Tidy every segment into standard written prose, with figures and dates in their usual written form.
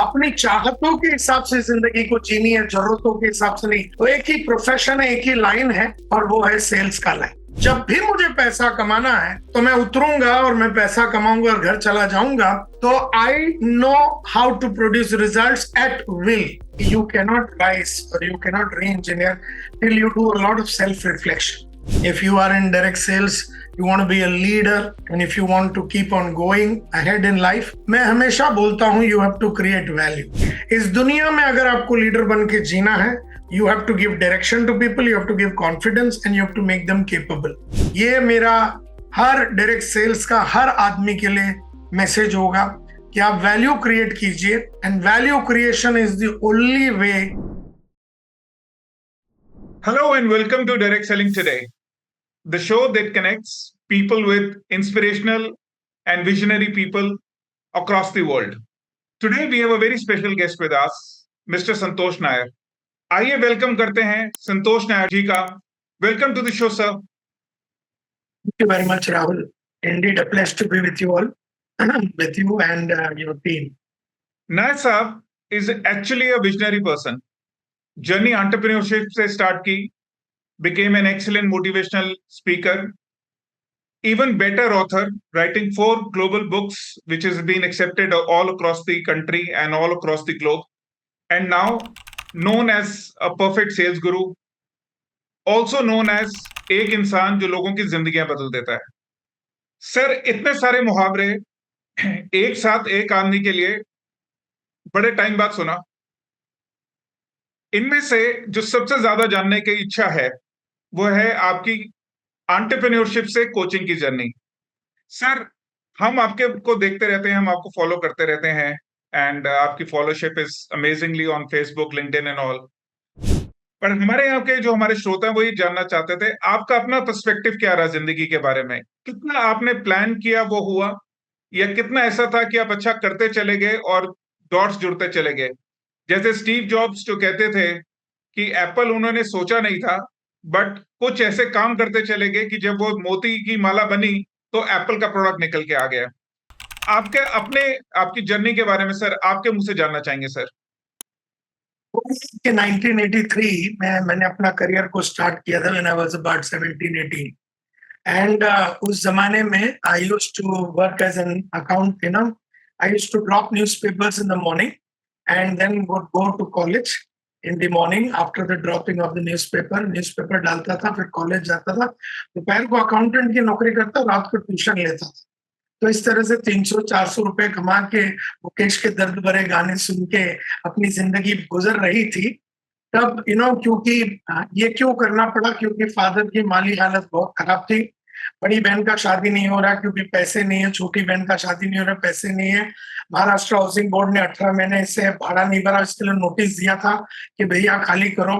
अपनी चाहतों के हिसाब से जिंदगी को जीनी है, जरूरतों के हिसाब से नहीं। तो एक ही प्रोफेशन है, एक ही लाइन है, और वो है सेल्स का लाइन। जब भी मुझे पैसा कमाना है तो मैं उतरूंगा और मैं पैसा कमाऊंगा और घर चला जाऊंगा। तो I know how to produce results at will. You cannot rise or you cannot re-engineer till you do a lot of self-reflection. If you are in direct sales, you want to be a leader, and if you want to keep on going ahead in life, मैं हमेशा बोलता हूँ you have to create value. इस दुनिया में अगर आपको leader बन के जीना है, you have to give direction to people, you have to give confidence, and you have to make them capable. ये मेरा हर डायरेक्ट सेल्स का हर आदमी के लिए मैसेज होगा कि आप वैल्यू क्रिएट कीजिए, and value creation is the only way. Hello and welcome to Direct Selling Today, the show that connects people with inspirational and visionary people across the world. Today we have a very special guest with us, Mr. Santosh Nair. आइए welcome करते हैं संतोष नायर जी का। Welcome to the show sir. Thank you very much, Rahul. Indeed, a pleasure to be with you all, with you and your team. Nair साहब is actually a visionary person. Journey entrepreneurship से start की, became an excellent motivational speaker, even better author, writing 4 global books which has been accepted all across the country and all across the globe, and now known as a perfect sales guru, also known as एक इंसान जो लोगों की जिंदगियां बदल देता है। Sir, इतने सारे मुहावरे एक साथ एक आदमी के लिए बड़े टाइम बाद सुना। इनमें से जो सबसे ज्यादा जानने की इच्छा है वो है आपकी एंटरप्रेन्योरशिप से कोचिंग की जर्नी। सर, हम आपके को देखते रहते हैं, हम आपको फॉलो करते रहते हैं, एंड आपकी fellowship is amazingly on Facebook, LinkedIn and all. पर हमारे यहाँ के जो हमारे श्रोता हैं वो ये जानना चाहते थे, आपका अपना पर्सपेक्टिव क्या रहा जिंदगी के बारे में? कितना आपने प्लान किया वो हुआ, या कितना ऐसा था कि आप अच्छा करते चले गए और डॉट्स जुड़ते चले गए? जैसे स्टीव जॉब्स जो कहते थे कि एप्पल उन्होंने सोचा नहीं था, बट कुछ ऐसे काम करते चले गए कि जब वो मोती की माला बनी तो एप्पल का प्रोडक्ट निकल के आ गया। आपके अपने आपकी जर्नी के बारे में सर आपके मुंह से जानना चाहेंगे सर। 1983 में मैंने अपना करियर को स्टार्ट किया था, when I was about 17-18, and उस जमाने में I used to work as an account, I used to drop newspapers in the morning and then would go to college in the morning after the dropping of the newspaper डालता था, फिर college जाता था, दोपहर को accountant की नौकरी करता, रात को ट्यूशन लेता था। तो इस तरह से 300-400 रुपए कमा के मुकेश के दर्द भरे गाने सुन के अपनी जिंदगी गुजर रही थी। तब क्योंकि ये क्यों करना पड़ा, क्योंकि फादर की माली हालत बहुत खराब थी। बड़ी बहन का शादी नहीं हो रहा क्योंकि पैसे नहीं है, छोटी बहन का शादी नहीं हो रहा, पैसे नहीं है। महाराष्ट्र हाउसिंग बोर्ड ने 18 महीने से भाड़ा नहीं भरा, इसके लिए नोटिस दिया था कि भैया खाली करो।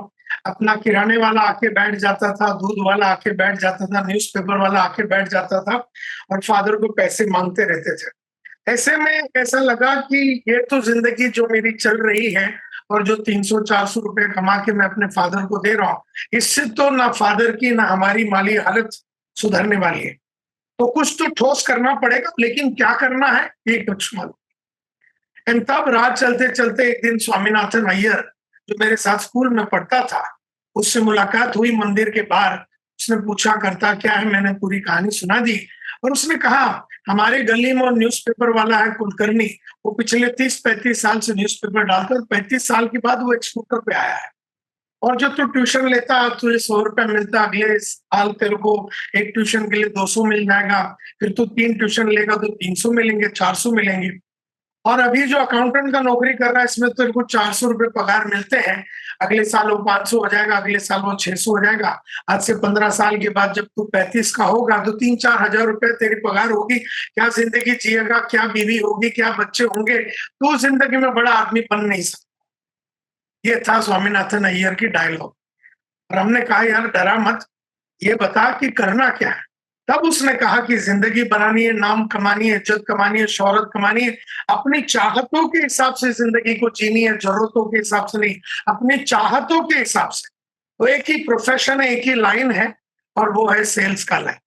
अपना किराने वाला आके बैठ जाता था, दूध वाला आके बैठ जाता था, न्यूज़पेपर वाला आके बैठ जाता था, और फादर को पैसे मांगते रहते थे। ऐसे में ऐसा लगा कि ये तो जिंदगी जो मेरी चल रही है, और जो 300-400 रुपए कमा के मैं अपने फादर को दे रहा हूँ, इससे तो ना फादर की ना हमारी माली हालत सुधरने वाली है। तो कुछ तो ठोस करना पड़ेगा, लेकिन क्या करना है ये कुछ मालूम। एंड तब रात चलते चलते एक दिन स्वामीनाथन अय्यर, जो मेरे साथ स्कूल में पढ़ता था, उससे मुलाकात हुई मंदिर के बाहर। उसने पूछा करता क्या है, मैंने पूरी कहानी सुना दी, और उसने कहा हमारे गली में न्यूज़पेपर वाला है कुलकर्णी, वो पिछले 30-35 साल से न्यूज़पेपर डालता है, 35 साल के बाद वो एक स्कूटर पे आया है, और जो तू ट्यूशन लेता तुझे 100 रुपए मिलता, अगले साल तेरे को एक ट्यूशन के लिए 200 मिल जाएगा, फिर तू 3 ट्यूशन लेगा तो 300 मिलेंगे, 400 मिलेंगे, और अभी जो अकाउंटेंट का नौकरी कर रहा है इसमें तेरे को 400 रुपए पगार मिलते हैं, अगले साल वो 500 हो जाएगा, अगले साल वो 600 हो जाएगा। आज से 15 साल के बाद जब तू 35 का होगा तो 3-4 हजार रुपए तेरी पगार होगी। क्या जिंदगी जिएगा, क्या बीवी होगी, क्या बच्चे होंगे, तू जिंदगी में बड़ा आदमी बन नहीं सकता। ये था स्वामीनाथन अय्यर की डायलॉग। और हमने कहा यार डरा मत, ये बता कि करना क्या है। तब उसने कहा कि जिंदगी बनानी है, नाम कमानी है, इज्जत कमानी है, शोहरत कमानी है, अपनी चाहतों के हिसाब से जिंदगी को जीनी है, जरूरतों के हिसाब से नहीं, अपनी चाहतों के हिसाब से। तो एक ही प्रोफेशन है, एक ही लाइन है, और वो है सेल्स का लाइन।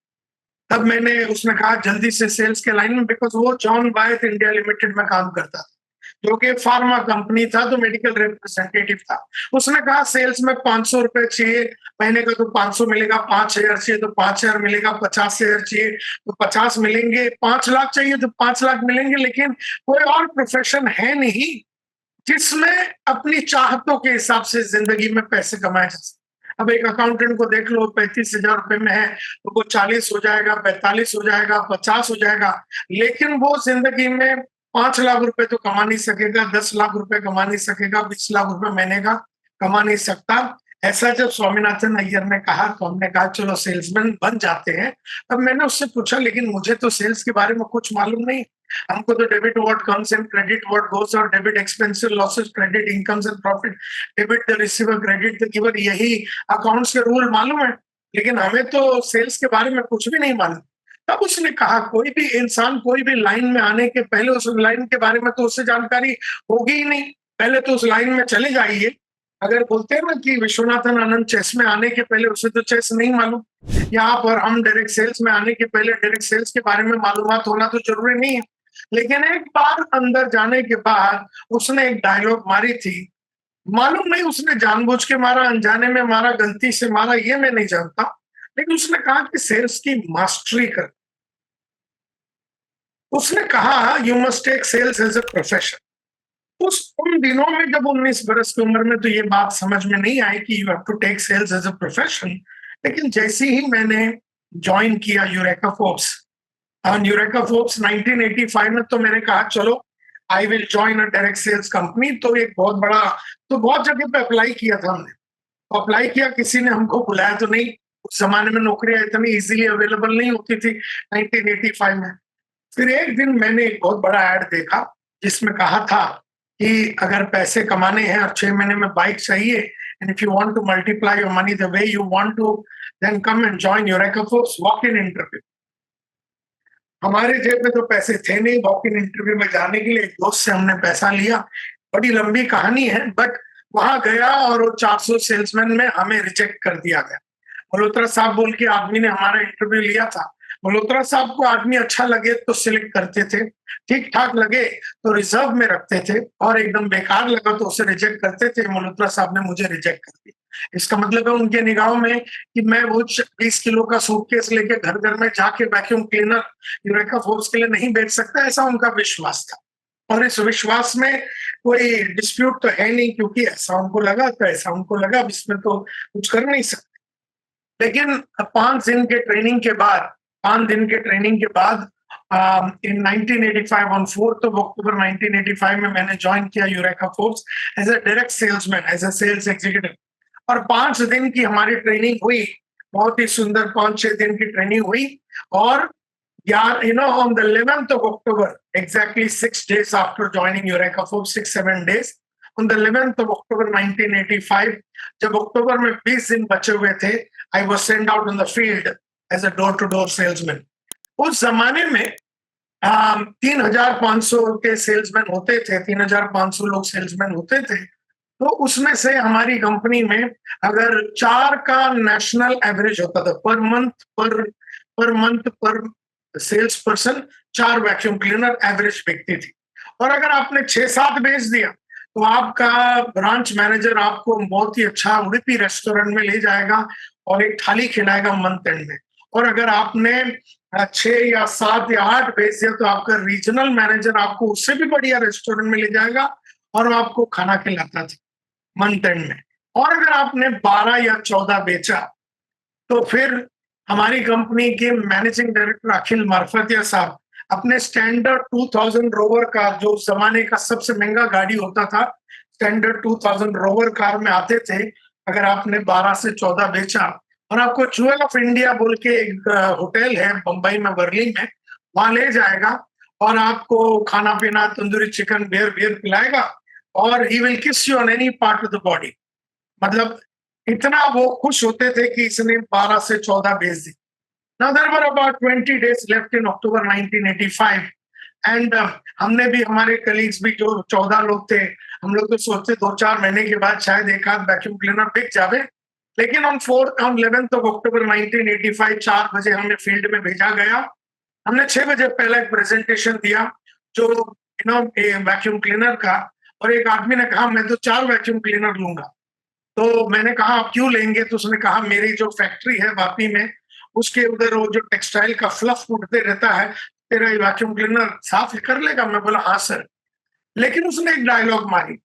तब उसने कहा जल्दी से सेल्स के लाइन में, बिकॉज वो जॉन बायथ इंडिया लिमिटेड में काम करता था, जो कि फार्मा कंपनी था, तो मेडिकल रिप्रेजेंटेटिव था। उसने कहा सेल्स में 500 रुपए चाहिए, महीने का तो 500 मिलेगा, 5,000 चाहिए तो 5,000 मिलेगा, 50,000 चाहिए तो 50 मिलेंगे, 5 लाख चाहिए तो 5 लाख मिलेंगे, लेकिन कोई और प्रोफेशन है नहीं जिसमें अपनी चाहतों के हिसाब से जिंदगी में पैसे कमाए जा सकते। अब एक अकाउंटेंट को देख लो, 35,000 रुपए में है तो वो 40 हो जाएगा, 45 हो जाएगा, 50 हो जाएगा, लेकिन वो जिंदगी में 5 लाख रुपए तो कमा नहीं सकेगा, 10 लाख रुपए कमा नहीं सकेगा, 20 लाख रुपए महीने का कमा नहीं सकता। ऐसा जब स्वामीनाथन अय्यर ने कहा तो हमने कहा चलो सेल्समैन बन जाते हैं। अब मैंने उससे पूछा लेकिन मुझे तो सेल्स के बारे में कुछ मालूम नहीं, हमको तो debit what comes and credit what goes, और debit expenses losses, credit incomes and profit, debit the receiver, credit the giver, यही अकाउंट्स के रूल मालूम है, लेकिन हमें तो सेल्स के बारे में कुछ भी नहीं मालूम। तब उसने कहा कोई भी इंसान कोई भी लाइन में आने के पहले उस लाइन के बारे में तो उससे जानकारी होगी ही नहीं, पहले तो उस लाइन में चले जाइए। अगर बोलते हैं ना कि विश्वनाथन आनंद चेस में आने के पहले उसे तो चेस नहीं मालूम, यहाँ पर हम डायरेक्ट सेल्स में आने के पहले डायरेक्ट सेल्स के बारे में मालूमात होना तो जरूरी नहीं है। लेकिन एक बार अंदर जाने के बाद उसने एक डायलॉग मारी थी, मालूम नहीं उसने जानबूझ के मारा, अनजाने में मारा, गलती से मारा, ये मैं नहीं जानता, लेकिन उसने कहा कि सेल्स की मास्टरी कर। उसने कहा you must take sales as a profession. उन दिनों में जब 19 बरस की उम्र में तो ये बात समझ में नहीं आई कि you have to take sales as a profession, लेकिन जैसे ही मैंने ज्वाइन किया यूरेका फोर्ब्स, यूरेका फोर्ब्स 1985 में, तो मैंने कहा चलो I will join a direct sales company. तो एक बहुत बड़ा, तो बहुत जगह पे अप्लाई किया था हमने, अप्लाई किया, किसी ने हमको बुलाया तो नहीं। उस जमाने में नौकरियां इतनी इजीली अवेलेबल नहीं होती थी 1985 में। फिर एक दिन मैंने एक बहुत बड़ा ऐड देखा जिसमें कहा था कि अगर पैसे कमाने हैं और 6 महीने में बाइक चाहिए, and if you want to multiply your money the way you want to, then come and join Eureka Forbes, walk in interview. हमारे जेब में तो पैसे थे नहीं वॉक इन इंटरव्यू में जाने के लिए, एक दोस्त से हमने पैसा लिया। बड़ी लंबी कहानी है, बट वहां गया और वो 400 सेल्समैन में हमें रिजेक्ट कर दिया गया। मल्होत्रा साहब बोल के आदमी ने हमारा इंटरव्यू लिया था। मल्होत्रा साहब को आदमी अच्छा लगे तो सिलेक्ट करते थे, ठीक ठाक लगे तो रिजर्व में रखते थे, और एकदम बेकार लगा तो उसे रिजेक्ट करते थे। मल्होत्रा साहब ने मुझे रिजेक्ट कर दिया। इसका मतलब है उनके निगाहों में कि मैं वो 20 किलो का सूटकेस लेके घर घर में जाके वैक्यूम क्लीनर यूरेका फोर्ब्स के लिए नहीं बेच सकता, ऐसा उनका विश्वास था। और इस विश्वास में कोई डिस्प्यूट तो है नहीं, क्योंकि ऐसा उनको लगा तो ऐसा उनको लगा, अब इसमें तो कुछ कर नहीं सकते। लेकिन 5 दिन के ट्रेनिंग के बाद, 5 दिन के ट्रेनिंग के बाद इन 1985 ऑन 4th of October 1985 में मैंने ज्वाइन किया Eureka Forbes as a direct salesman, as a sales executive. और 5 दिन की हमारी ट्रेनिंग हुई, बहुत ही सुंदर 5-6 दिन की ट्रेनिंग हुई। और यार on the 11th of October, exactly 6 days after joining Eureka Forbes, 6-7 days, on the 11th of October 1985, जब अक्टूबर में 20 दिन बचे हुए थे, I was sent out on the field as a door-to-door salesman. उस जमाने में 3,500 के सेल्समैन होते थे, 3,500 लोग सेल्समैन होते थे। तो उसमें से हमारी कंपनी में अगर 4 का नेशनल एवरेज होता था per month per sales person, 4 vacuum cleaner average बिकती थी। और अगर आपने 6-7 बेच दिया तो आपका ब्रांच मैनेजर आपको बहुत ही अच्छा उडुपी रेस्टोरेंट में ले जाएगा और एक थाली खिलाएगा मंथ एंड में। और अगर आपने 6 या 7 या 8 बेच दिया तो आपका रीजनल मैनेजर आपको उससे भी बढ़िया रेस्टोरेंट में ले जाएगा और आपको खाना खिलाता था मंथ एंड में। और अगर आपने 12 या 14 बेचा तो फिर हमारी कंपनी के मैनेजिंग डायरेक्टर अखिल मार्फतिया साहब अपने स्टैंडर्ड 2000 रोवर कार, जो उस जमाने का सबसे महंगा गाड़ी होता था, स्टैंडर्ड 2000 रोवर कार में आते थे। अगर आपने 12 से 14 बेचा और आपको ज्वेल ऑफ इंडिया बोल के एक होटल है बंबई में, वर्ली में, वहां ले जाएगा और आपको खाना पीना, तंदूरी चिकन, बियर पिलाएगा और ही विल किस you on any part of the body. मतलब इतना वो खुश होते थे कि इसने 12 से 14 बेच दी। Now there were about 20 days left in October 1985 and हमने भी, हमारे कलीग्स भी जो 14 लोग थे, हम लोग तो सोचते 2-4 महीने के बाद शायद एक आध वैक्यूम क्लीनर बिक जावे। लेकिन on 11th of October 1985 4 बजे हमें फील्ड में भेजा गया। हमने 6 बजे पहले एक प्रेजेंटेशन दिया जो वैक्यूम क्लीनर का, और एक आदमी ने कहा मैं तो 4 वैक्यूम क्लीनर लूंगा। तो मैंने कहा आप क्यों लेंगे? तो उसने कहा मेरी जो फैक्ट्री है वापी में, उसके उधर वो जो टेक्सटाइल का फ्लफ उड़ते रहता है, तेरा ये वैक्यूम क्लीनर साफ कर लेगा? मैं बोला हाँ सर। लेकिन उसने एक डायलॉग मारी,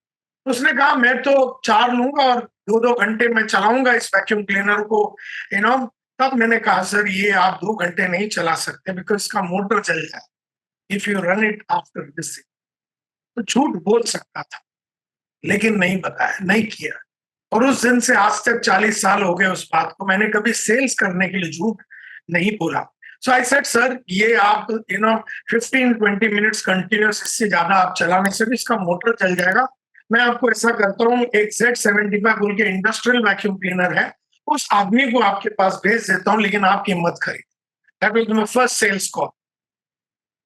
उसने कहा मैं तो 4 लूंगा और 2-2 घंटे में चलाऊंगा इस वैक्यूम क्लीनर को, यू नो। तब मैंने कहा सर ये आप 2 घंटे नहीं चला सकते, बिकॉज़ इसका मोटर जल जाए if you run it after this. तो झूठ बोल सकता था, लेकिन नहीं बताया, नहीं किया। और उस दिन से आज तक 40 साल हो गए उस बात को, मैंने कभी सेल्स करने के लिए झूठ नहीं बोला। सो आई सेड सर ये आप 15-20 मिनट्स कंटिन्यूअस, इससे ज्यादा आप चला नहीं सकते, इसका मोटर चल जाएगा। मैं आपको ऐसा करता हूँ, एक Z75 बोल के इंडस्ट्रियल वैक्यूम क्लीनर है, उस आदमी को आपके पास भेज देता हूँ, लेकिन आप कीमत खरीद। That was my first sales call.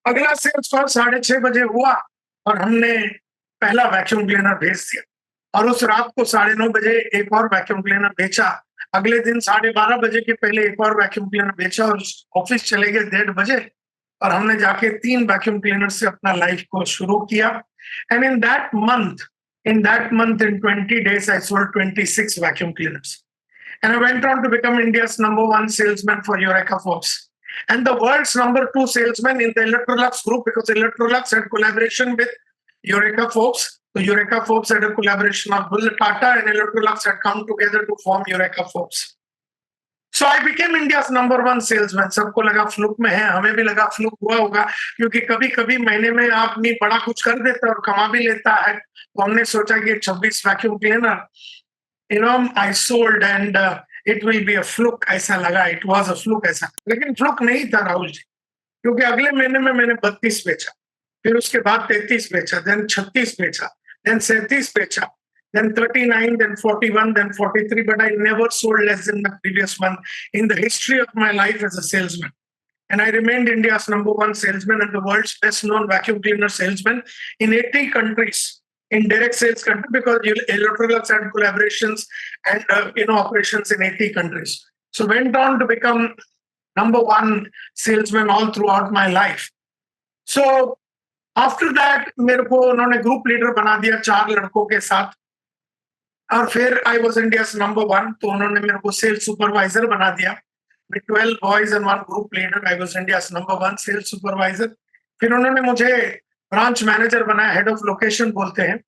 अगला सेल्स कॉल 6:30 बजे हुआ और हमने पहला वैक्यूम क्लीनर भेज दिया, और उस रात को 9:30 बजे एक और वैक्यूम क्लीनर बेचा। अगले दिन 12:30 बजे के पहले एक और वैक्यूम क्लीनर बेचा, और ऑफिस चले गए 1:30 बजे, और हमने जाके 3 वैक्यूम क्लीनर से अपना लाइफ को शुरू किया। And in that month in 20 days I sold 26 vacuum cleaners, and I went on to become India's #1 salesman for Eureka Forbes, and the world's #2 salesman in the Electrolux group, because Electrolux had collaboration with Eureka Forbes. So Eureka Forbes had a collaboration of Bill Tata, and Electrolux had come together to form Eureka Forbes. So I became India's #1 salesman. सबको लगा fluke में है, हमें भी लगा fluke हुआ होगा, क्योंकि कभी-कभी महीने में आदमी बड़ा कुछ कर देता है और कमा भी लेता है। तो हमने सोचा कि 26 vacuum cleaner, I sold and it will be a fluke, ऐसा लगा। It was a fluke ऐसा, लेकिन फ्लूक नहीं था राहुल जी, क्योंकि अगले महीने में मैंने 32 बेचा, फिर उसके बाद 33 बेचा, देन 36 बेचा, देन 37 बेचा, then 39, then 41, then 43, but I never sold less than the previous month in the history of my life as a salesman. And I remained India's #1 salesman and the world's best known vacuum cleaner salesman in 80 countries, in direct sales country, because Electrolux had collaborations and operations in 80 countries. So went on to become #1 salesman all throughout my life. So after that मेरे को उन्होंने group leader बना दिया 4 लड़कों के साथ, और फिर आई वॉज इंडिया #1, तो उन्होंने मेरे को सेल्स सुपरवाइजर बना दिया। With 12 boys and 1 group leader, I was India #1 sales supervisor. फिर उन्होंने मुझे ब्रांच मैनेजर बनाया, हेड ऑफ लोकेशन बोलते हैं।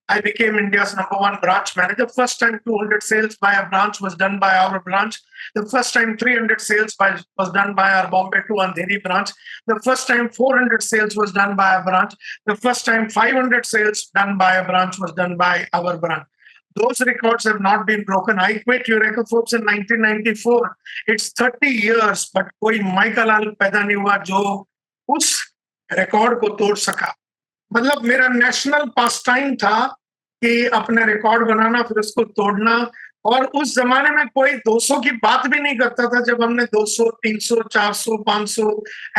I became India's #1 branch manager. First time 200 sales by a branch was done by our branch. The first time 300 sales was done by our Bombay to Andheri branch. The first time 400 sales was done by a branch. The first time 500 sales done by a branch was done by our branch. Those records have not been broken. I quit Eureka Forbes in 1994. It's 30 years, but कोई Michael लाल पैदा नहीं हुआ जो उस record को तोड़ सका। मतलब मेरा नेशनल पास टाइम था कि अपने रिकॉर्ड बनाना, फिर उसको तोड़ना। और उस जमाने में कोई 200 की बात भी नहीं करता था, जब हमने 200, 300, 400, 500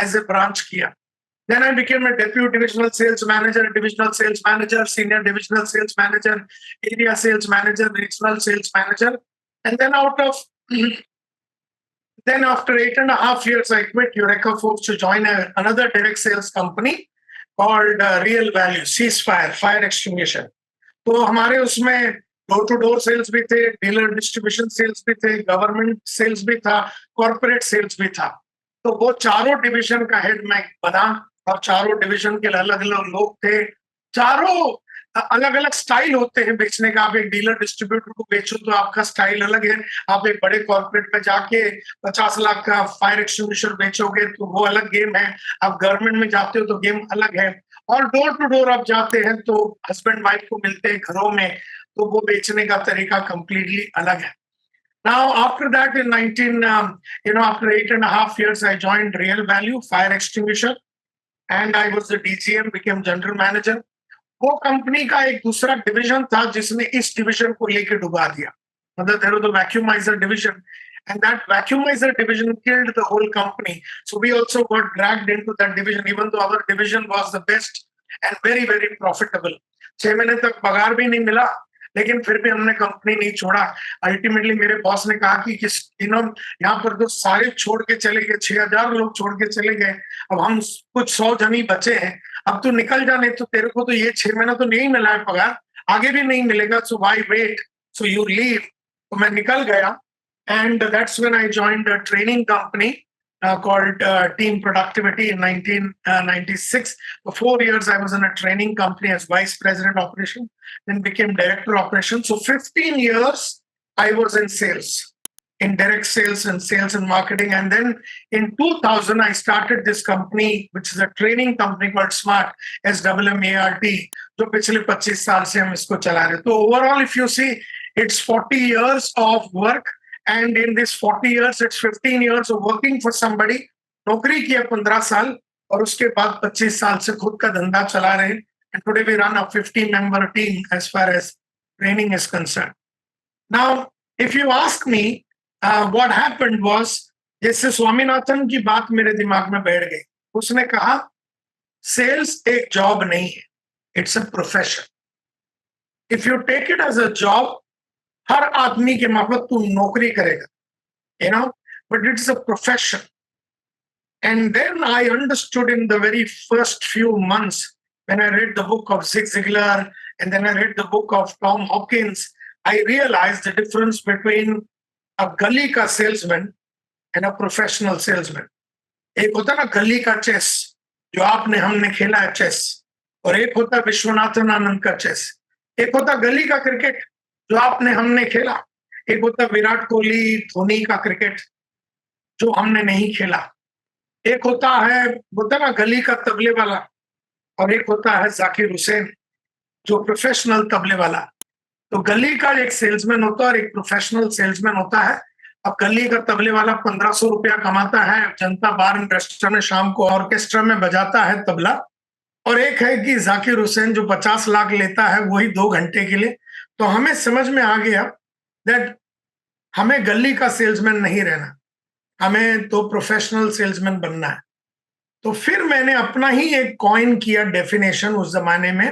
एज ए ब्रांच किया। Then I became a deputy divisional sales manager, divisional sales manager, senior divisional sales manager, area sales manager, regional sales manager. And then then after 8.5 years, I quit Eureka Forbes to join another direct sales company called Real Value, Ceasefire, Fire Extinguisher. तो हमारे उसमें door to door sales भी थे, dealer distribution sales भी थे, government sales भी था, corporate sales भी था। तो वो चारों डिवीजन का हेड मैं बना, और चारों डिवीजन के अलग अलग लोग थे। चारों अलग अलग स्टाइल होते हैं बेचने का। आप एक डीलर डिस्ट्रीब्यूटर को बेचो तो आपका स्टाइल अलग है, आप एक बड़े कॉर्पोरेट में जाके 50 लाख का फायर एक्सटिंग्विशर बेचोगे तो वो अलग गेम है, आप गवर्नमेंट में जाते हो तो गेम अलग है, और डोर टू डोर आप जाते हैं तो हस्बैंड वाइफ को मिलते हैं घरों में, तो वो बेचने का तरीका कंप्लीटली अलग है। Now, after that, after 8.5 years, I joined Real Value Fire Extinguisher, and I was the DGM, became General Manager. वो कंपनी का एक दूसरा डिवीजन था जिसने इस डिवीजन को लेके डुबा दिया। मतलब there was the vacuumizer division, and that vacuumizer division killed the whole company. So we also got dragged into that division, even though our division was the best and very, very profitable. 6 महीने तक पगार भी नहीं मिला, लेकिन फिर भी हमने कंपनी नहीं छोड़ा। अल्टीमेटली मेरे बॉस ने कहा कि यहाँ पर तो सारे छोड़ के चले गए, 6000 लोग छोड़ के चले गए, अब हम कुछ 100 जन ही बचे हैं, अब तू निकल जा, नहीं तो तेरे को तो ये 6 महीना तो नहीं मिला है पगार, आगे भी नहीं मिलेगा, so why wait, so you leave. तो मैं निकल गया, and that's when I joined a training company called Team Productivity in 1996. For 4 years, I was in a training company as Vice President Operation, then became Director Operations. So 15 years, I was in sales, in direct sales and marketing. And then in 2000, I started this company, which is a training company called Smart, SWMART, जो पिछले 25 साल से हम इसको चला रहे हैं. तो overall, if you see, it's 40 years of work. And in this 40 years, it's 15 years of working for somebody. नौकरी किया 15 साल और उसके बाद 25 साल से खुद का धंधा चला रहे हैं. And today we run a 50-member team as far as training is concerned. Now, if you ask me, what happened was, जैसे स्वामीनाथन की बात मेरे दिमाग में बैठ गई. उसने कहा, सेल्स एक जॉब नहीं है, it's a profession. If you take it as a job, हर आदमी के माफक तू नौकरी करेगा, you know, but it's a profession. And then I understood in the very first few months when I read the book of Zig Ziglar and then I read the book of Tom Hopkins, I realized the difference between a गली का salesman and a professional salesman. एक होता ना गली का chess, जो आपने हमने खेला है चेस, और एक होता विश्वनाथन आनंद का चेस. एक होता गली का क्रिकेट जो आपने हमने खेला, एक होता विराट कोहली धोनी का क्रिकेट जो हमने नहीं खेला. एक होता है ना गली का तबले वाला, और एक होता है जाकिर हुसैन जो प्रोफेशनल तबले वाला. तो गली का एक सेल्समैन होता है और एक प्रोफेशनल सेल्समैन होता है. अब गली का तबले वाला 1500 रुपया कमाता है जनता बार एंड रेस्टोरेंट में, शाम को ऑर्केस्ट्रा में बजाता है तबला. और एक है कि जाकिर हुसैन जो 50 लाख लेता है वही 2 घंटे के लिए. तो हमें समझ में आ गया दैट हमें गली का सेल्समैन नहीं रहना, हमें तो प्रोफेशनल सेल्समैन बनना है. तो फिर मैंने अपना ही एक कॉइन किया डेफिनेशन उस जमाने में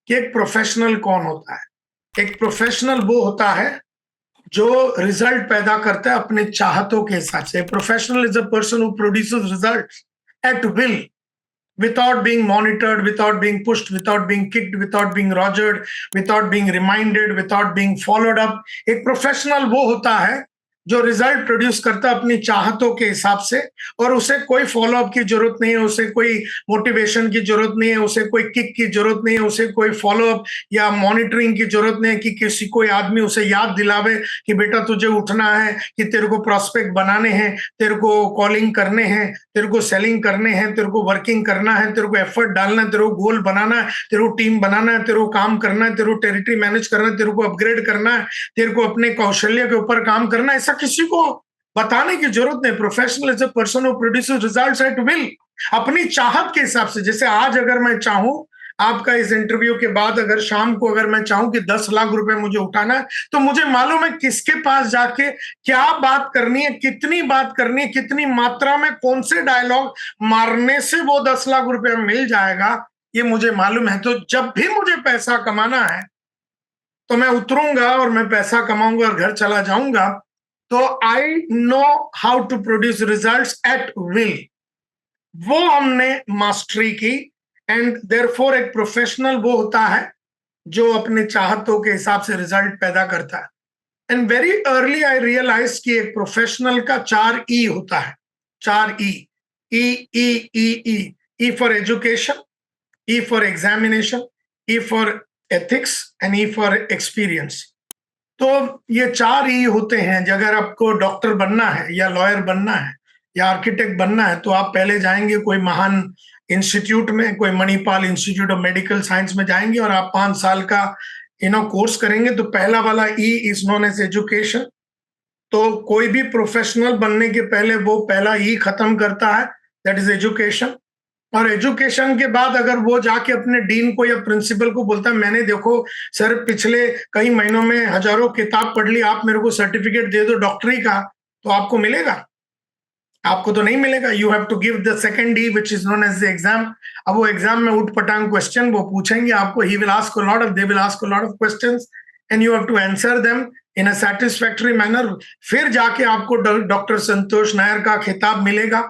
कि एक प्रोफेशनल कौन होता है. एक प्रोफेशनल वो होता है जो रिजल्ट पैदा करता है अपने चाहतों के हिसाब से. Professional is a person who produces results at will, without being monitored, without being pushed, without being kicked, without being rogered, without being reminded, without being followed up. एक प्रोफेशनल वो होता है जो रिजल्ट प्रोड्यूस करता है अपनी चाहतों के हिसाब से, और उसे कोई फॉलोअप की जरूरत नहीं है, उसे कोई मोटिवेशन की जरूरत नहीं है, उसे कोई किक की जरूरत नहीं है, उसे कोई फॉलोअप या मॉनिटरिंग की जरूरत नहीं है कि किसी कोई आदमी उसे याद दिलावे कि बेटा तुझे उठना है, कि तेरे को प्रॉस्पेक्ट बनाने हैं, तेरे को कॉलिंग करने हैं, तेरे को सेलिंग करने हैं, तेरे को वर्किंग करना है, तेरे को एफर्ट डालना है, तेरे को गोल बनाना है, तेरे को टीम बनाना है, तेरे को काम करना है, तेरे को टेरिटरी मैनेज करना है, तेरे को अपग्रेड करना है, तेरे को अपने कौशल्य के ऊपर काम करना है. ऐसा किसी को बताने की जरूरत नहीं. Professional is a person who produces results at will, अपनी चाहत के हिसाब से. जैसे आज अगर मैं चाहूं, आपका इस इंटरव्यू के बाद अगर शाम को अगर मैं चाहूं कि 10 लाख रुपए मुझे उठाना है, तो मुझे मालूम है किसके पास जाके क्या बात करनी है, कितनी बात करनी है, कितनी मात्रा में कौन से डायलॉग मारने से वो 10 लाख रुपए मिल जाएगा, ये मुझे मालूम है. तो जब भी मुझे पैसा कमाना है तो मैं उतरूंगा और मैं पैसा कमाऊंगा और घर चला जाऊंगा. तो I know how to produce results at will, वो हमने मास्टरी की. एंड देयरफॉर एक प्रोफेशनल वो होता है जो अपने चाहतों के हिसाब से रिजल्ट पैदा करता है. And very early I realise कि एक प्रोफेशनल का 4 ई होता है. 4 E, E E E E. E for education, E for examination, E for ethics and E for experience. तो ये 4 ई होते हैं. अगर आपको डॉक्टर बनना है या लॉयर बनना है या आर्किटेक्ट बनना है तो आप पहले जाएंगे कोई महान इंस्टीट्यूट में, कोई Manipal institute of medical science में जाएंगे और आप 5 साल का कोर्स करेंगे. तो पहला वाला E is known as education. तो कोई भी प्रोफेशनल बनने के पहले वो पहला ई खत्म करता है, दैट इज एजुकेशन. और एजुकेशन के बाद अगर वो जाके अपने डीन को या प्रिंसिपल को बोलता है मैंने देखो सर पिछले कई महीनों में हजारों किताब पढ़ ली, आप मेरे को सर्टिफिकेट दे दो डॉक्टरी का, तो आपको मिलेगा? आपको तो नहीं मिलेगा. You have to give the second D which is known as the exam. अब वो एग्जाम में उठ पटांग क्वेश्चन वो पूछेंगे आपको. He will ask a lot of, they will ask a lot of questions and you have to answer them in a satisfactory manner. फिर जाके आपको डॉक्टर संतोष नायर का खिताब मिलेगा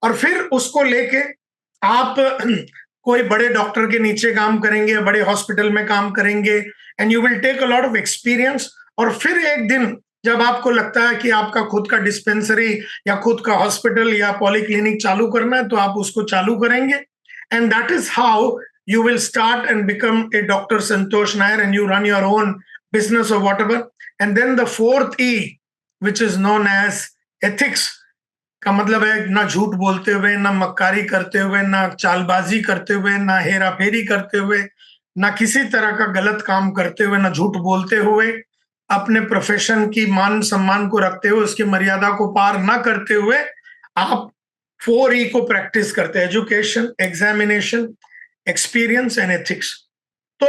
और फिर उसको लेके आप कोई बड़े डॉक्टर के नीचे काम करेंगे, बड़े हॉस्पिटल में काम करेंगे, and you will take a lot of experience. और फिर एक दिन जब आपको लगता है कि आपका खुद का डिस्पेंसरी या खुद का हॉस्पिटल या पॉलीक्लिनिक चालू करना है, तो आप उसको चालू करेंगे। And that is how you will start and become a Dr. Santosh Nair, and you run your own business or whatever. And then the fourth E, which is known as ethics, का मतलब है ना झूठ बोलते हुए, ना मक्कारी करते हुए, ना चालबाजी करते हुए, ना हेरा फेरी करते हुए, ना किसी तरह का गलत काम करते हुए, ना झूठ बोलते हुए, अपने प्रोफेशन की मान सम्मान को रखते हुए, उसकी मर्यादा को पार ना करते हुए आप 4E को प्रैक्टिस करते हैं: education, examination, experience and ethics. तो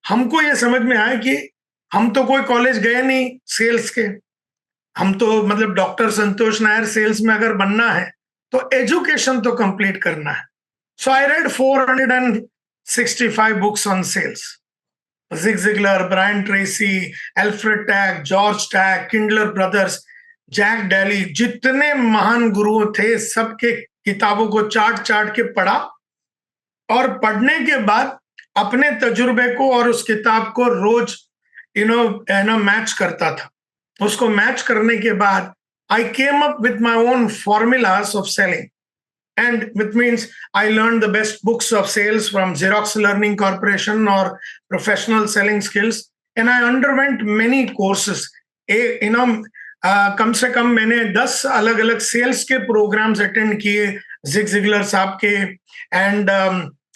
हमको ये समझ में आया कि हम तो कोई कॉलेज गए नहीं सेल्स के, हम तो मतलब डॉक्टर संतोष नायर सेल्स में अगर बनना है तो एजुकेशन तो कंप्लीट करना है। So I read 465 books on sales. Zig Ziglar, Brian Tracy, Alfred Tack, George Tack, Kindler brothers, Jack Daly, जितने महान गुरु थे सबके किताबों को चाट चाट के पढ़ा, और पढ़ने के बाद अपने तजुर्बे को और उस किताब को रोज मैच करता था। उसको मैच करने के बाद I came up with my own formulas of selling, and which means I learned the best books of sales from Xerox Learning Corporation or Professional Selling Skills, and I underwent many courses. कम से कम मैंने 10 अलग अलग sales के programmes attend किए zig Ziggler साहब के, and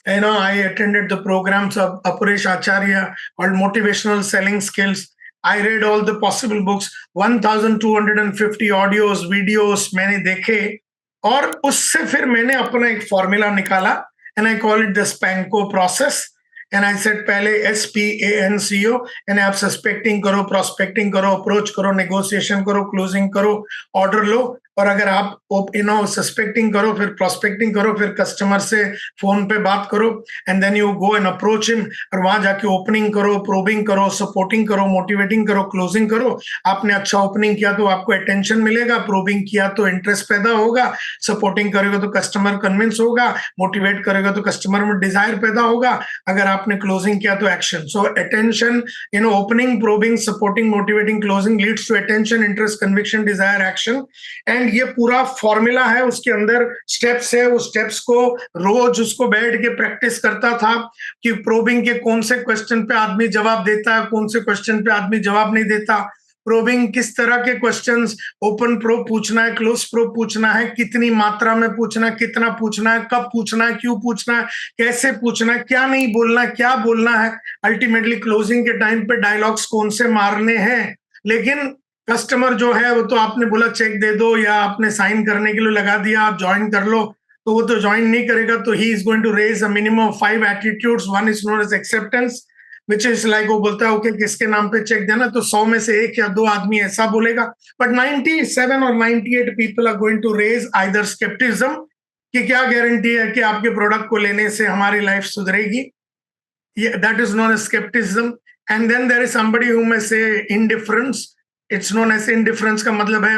I attended the programs of Aparesh Acharya called Motivational Selling Skills. I read all the possible books, 1250 audios videos मैंने देखे, और उससे फिर मैंने अपना एक फॉर्मूला निकाला, and I call it the SPANCO process. And I said पहले SPANCO, यानी आप सस्पेक्टिंग करो, प्रोस्पेक्टिंग करो, अप्रोच करो, नेगोशिएशन करो, क्लोजिंग करो, ऑर्डर लो। और अगर आप सस्पेक्टिंग करो, फिर प्रोस्पेक्टिंग करो, फिर कस्टमर से फोन पे बात करो, and then you go and approach him, और वहां जाके ओपनिंग करो, प्रोबिंग करो, सपोर्टिंग करो, मोटिवेटिंग करो, क्लोजिंग करो। आपने अच्छा ओपनिंग किया तो आपको अटेंशन मिलेगा, प्रोबिंग किया तो इंटरेस्ट पैदा होगा, सपोर्टिंग करेगा तो कस्टमर कन्विंस होगा, मोटिवेट करेगा तो कस्टमर में डिजायर पैदा होगा, अगर आपने क्लोजिंग किया तो action. So attention, opening, probing, supporting, motivating, closing leads to attention, interest, conviction, desire, action. And ये पूरा फॉर्मूला है, उसके अंदर स्टेप्स है। उस स्टेप्स को रोज उसको बैठ के प्रैक्टिस करता था कि प्रोबिंग के कौन से क्वेश्चन पे आदमी जवाब देता है, कौन से क्वेश्चन पे आदमी जवाब नहीं देता, प्रोबिंग किस तरह के क्वेश्चंस, ओपन प्रोब पूछना है, क्लोज प्रोब पूछना है, कितनी मात्रा में पूछना है, कितना पूछना है, कब पूछना है, क्यों पूछना है, कैसे पूछना है, क्या नहीं बोलना, क्या बोलना है, अल्टीमेटली क्लोजिंग के टाइम पे डायलॉग्स कौन से मारने हैं। लेकिन कस्टमर जो है वो तो आपने बोला चेक दे दो या आपने साइन करने के लिए लगा दिया, आप ज्वाइन कर लो, तो वो तो ज्वाइन नहीं करेगा। तो he is going to raise a minimum of 5 attitudes. One is known as acceptance, which is like वो बोलता है ओके किसके नाम पे चेक देना, तो 100 में से 1 या 2 आदमी ऐसा बोलेगा, बट 97 और 98 people are going to raise either scepticism कि क्या गारंटी है कि आपके प्रोडक्ट को लेने से हमारी लाइफ सुधरेगी, that is known as scepticism. And then there is somebody who may say indifference, it's known as indifference का मतलब है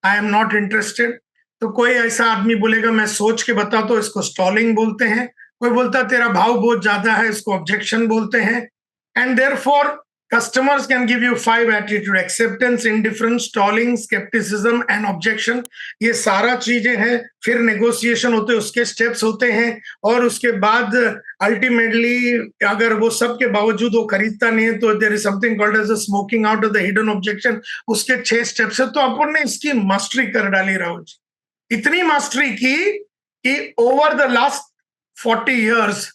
आई एम नॉट इंटरेस्टेड। तो कोई ऐसा आदमी बोलेगा मैं सोच के बताता हूं, इसको स्टॉलिंग बोलते हैं। कोई बोलता तेरा भाव बहुत ज्यादा है, इसको ऑब्जेक्शन बोलते हैं। And therefore customers can give you 5 attitude: acceptance, indifference, stalling, skepticism and objection। ये सारा चीजें हैं। फिर नेगोशिएशन होते हैं, उसके स्टेप्स होते हैं, और उसके बाद अल्टीमेटली अगर वो सब के बावजूद वो खरीदता नहीं है तो there is something called as a smoking out of the hidden objection. उसके 6 स्टेप्स है। तो अपन ने इसकी मास्टरी कर डाली राहुल जी, इतनी मास्टरी की कि over the last 40 years,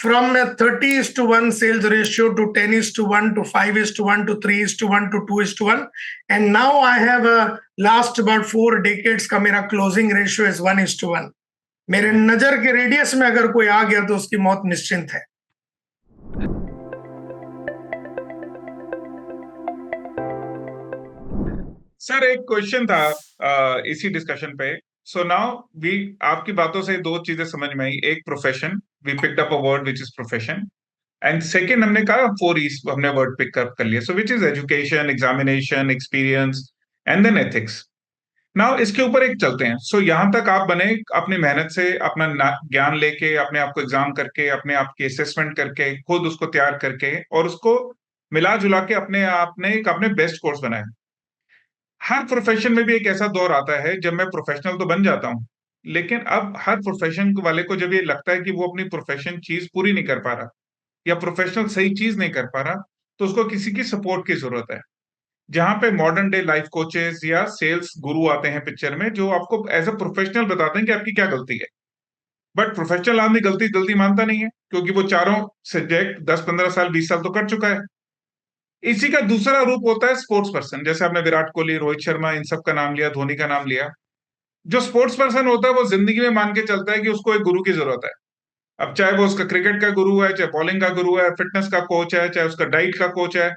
from a 30:1 sales ratio to 10:1 to 5:1 to 3:1 to 2:1, and now I have a last about 4 decades का मेरा closing ratio is 1:1। मेरे नजर के रेडियस में अगर कोई आ गया तो उसकी मौत निश्चिंत है। सर एक क्वेश्चन था इसी डिस्कशन पे। सो नाउ वी, आपकी बातों से 2 चीजें समझ में आई। एक, profession, we picked up a word which is profession, and second हमने कहा 4 E's हमने वर्ड पिक अप कर लिया। So which is education, examination, experience and then ethics. Now इसके ऊपर एक चलते हैं। सो यहां तक आप बने अपनी मेहनत से, अपना ज्ञान लेके, अपने आप को एग्जाम करके, अपने आप की असेसमेंट करके, खुद उसको तैयार करके, और उसको मिला जुला के अपने आप ने एक अपने बेस्ट कोर्स बनाया। हर प्रोफेशन में भी एक ऐसा दौर आता है जब मैं प्रोफेशनल तो बन जाता हूँ, लेकिन अब हर प्रोफेशन वाले को जब ये लगता है कि वो अपनी प्रोफेशन चीज पूरी नहीं कर पा रहा, या प्रोफेशनल सही चीज नहीं कर पा रहा, तो उसको किसी की सपोर्ट की जरूरत है। जहां पे मॉडर्न डे लाइफ कोचेस या सेल्स गुरु आते हैं पिक्चर में, जो आपको एज अ प्रोफेशनल बताते हैं कि आपकी क्या गलती है। बट प्रोफेशनल आदमी गलती जल्दी मानता नहीं है, क्योंकि वो चारों सब्जेक्ट 10-15 साल 20 साल तो कर चुका है। इसी का दूसरा रूप होता है स्पोर्ट्स पर्सन। जैसे आपने विराट कोहली, रोहित शर्मा, इन सब का नाम लिया, धोनी का नाम लिया। जो स्पोर्ट्स पर्सन होता है वो जिंदगी में मान के चलता है कि उसको एक गुरु की जरूरत है। अब चाहे वो उसका क्रिकेट का गुरु है, चाहे बॉलिंग का गुरु है, फिटनेस का कोच है, चाहे उसका डाइट का कोच है,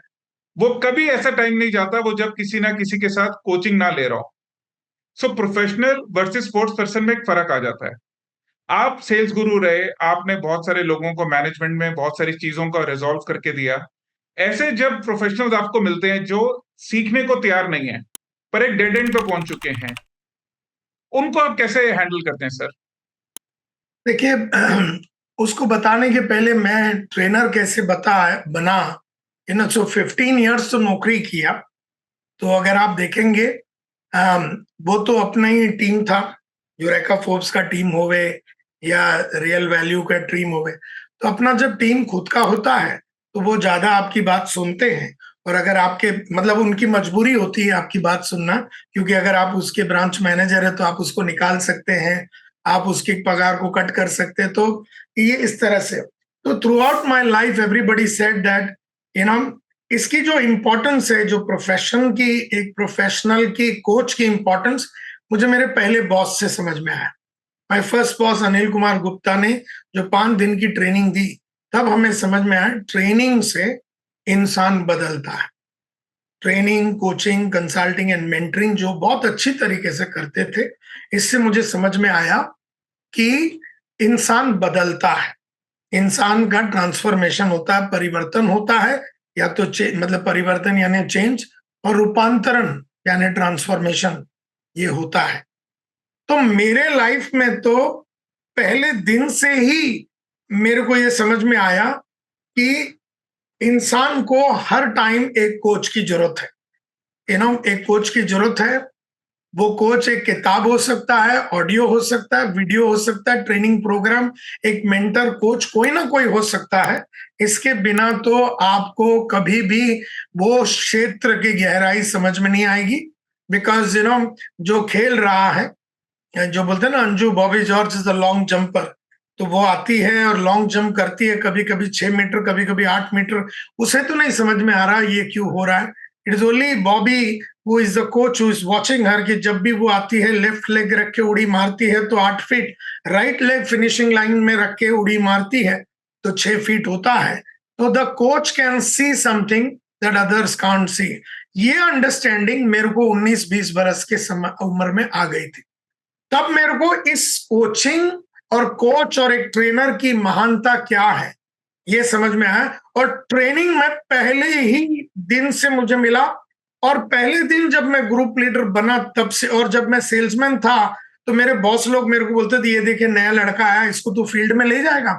वो कभी ऐसा टाइम नहीं जाता वो जब किसी ना किसी के साथ कोचिंग ना ले रहा हो। सो प्रोफेशनल वर्सेस स्पोर्ट्स पर्सन में एक फर्क आ जाता है। आप सेल्स गुरु रहे, आपने बहुत सारे लोगों को मैनेजमेंट में बहुत सारी चीजों को रिजॉल्व करके दिया। ऐसे जब प्रोफेशनल्स आपको मिलते हैं जो सीखने को तैयार नहीं है, पर एक डेड एंड पे पहुंच चुके हैं, उनको आप कैसे हैंडल करते हैं सर? देखिए, उसको बताने के पहले मैं ट्रेनर कैसे बना, सो 15 इयर्स तो नौकरी किया। तो अगर आप देखेंगे, वो तो अपना ही टीम था, यूरेका फोर्ब्स का टीम होवे या रियल वैल्यू का टीम होवे। तो अपना जब टीम खुद का होता है तो वो ज्यादा आपकी बात सुनते हैं। और अगर आपके मतलब उनकी मजबूरी होती है आपकी बात सुनना, क्योंकि अगर आप उसके ब्रांच मैनेजर है तो आप उसको निकाल सकते हैं, आप उसकी पगार को कट कर सकते हैं। तो ये इस तरह से, तो through out my life everybody said that इसकी जो इम्पोर्टेंस है, जो प्रोफेशन की, एक प्रोफेशनल की कोच की इम्पोर्टेंस, मुझे मेरे पहले बॉस से समझ में आया। My first boss Anil Kumar Gupta ने जो 5 दिन की ट्रेनिंग दी, तब हमें समझ में आया ट्रेनिंग से इंसान बदलता है। Training, coaching, consulting and mentoring जो बहुत अच्छी तरीके से करते थे, इससे मुझे समझ में आया कि इंसान बदलता है, इंसान का ट्रांसफॉर्मेशन होता है, परिवर्तन होता है। या तो मतलब परिवर्तन यानी चेंज, और रूपांतरण यानी ट्रांसफॉर्मेशन, ये होता है। तो मेरे लाइफ में तो पहले दिन से ही मेरे को ये समझ में आया कि इंसान को हर टाइम एक कोच की जरूरत है। एक कोच की जरूरत है। वो कोच एक किताब हो सकता है, ऑडियो हो सकता है, वीडियो हो सकता है, ट्रेनिंग प्रोग्राम, एक मेंटर कोच कोई ना कोई हो सकता है। इसके बिना तो आपको कभी भी वो क्षेत्र की गहराई समझ में नहीं आएगी। बिकॉज जो खेल रहा है, जो बोलते हैं ना, Anju Bobby George is the long jumper, तो वो आती है और लॉन्ग जंप करती है, कभी कभी 6 मीटर, कभी कभी 8 मीटर। उसे तो नहीं समझ में आ रहा ये क्यों हो रहा है। It is only Bobby who is the coach who is watching her, कि जब भी वो आती है लेफ्ट लेग रख के उड़ी मारती है तो 8 feet, right leg finishing line में रख के उड़ी मारती है तो 6 फीट होता है। तो the coach can see something that others can't see. ये अंडरस्टैंडिंग मेरे को 19-20 बरस के उम्र में आ गई थी। तब मेरे को इस कोचिंग और कोच और एक ट्रेनर की महानता क्या है ये समझ में आया। और ट्रेनिंग में पहले ही दिन से मुझे मिला। और पहले दिन जब मैं ग्रुप लीडर बना तब से, और जब मैं सेल्समैन था तो मेरे बॉस लोग मेरे को बोलते थे, ये देखिए नया लड़का आया, इसको तू फील्ड में ले जाएगा।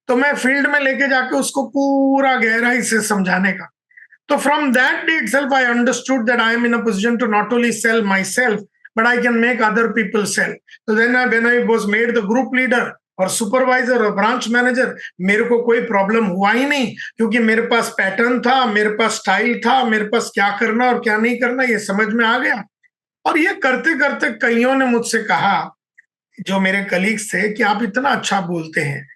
तो मैं फील्ड में लेके जाके उसको पूरा गहराई से समझाने का। So from that day itself, I understood that I am in a position to not only sell myself, but I can make other people sell. So then when I was made the group leader और supervisor और branch manager, मेरे को कोई problem हुआ ही नहीं, क्योंकि मेरे पास pattern था, मेरे पास स्टाइल था, मेरे पास क्या करना और क्या नहीं करना ये समझ में आ गया। और ये करते करते कईयों ने मुझसे कहा, जो मेरे कलीग्स थे, कि आप इतना अच्छा बोलते हैं,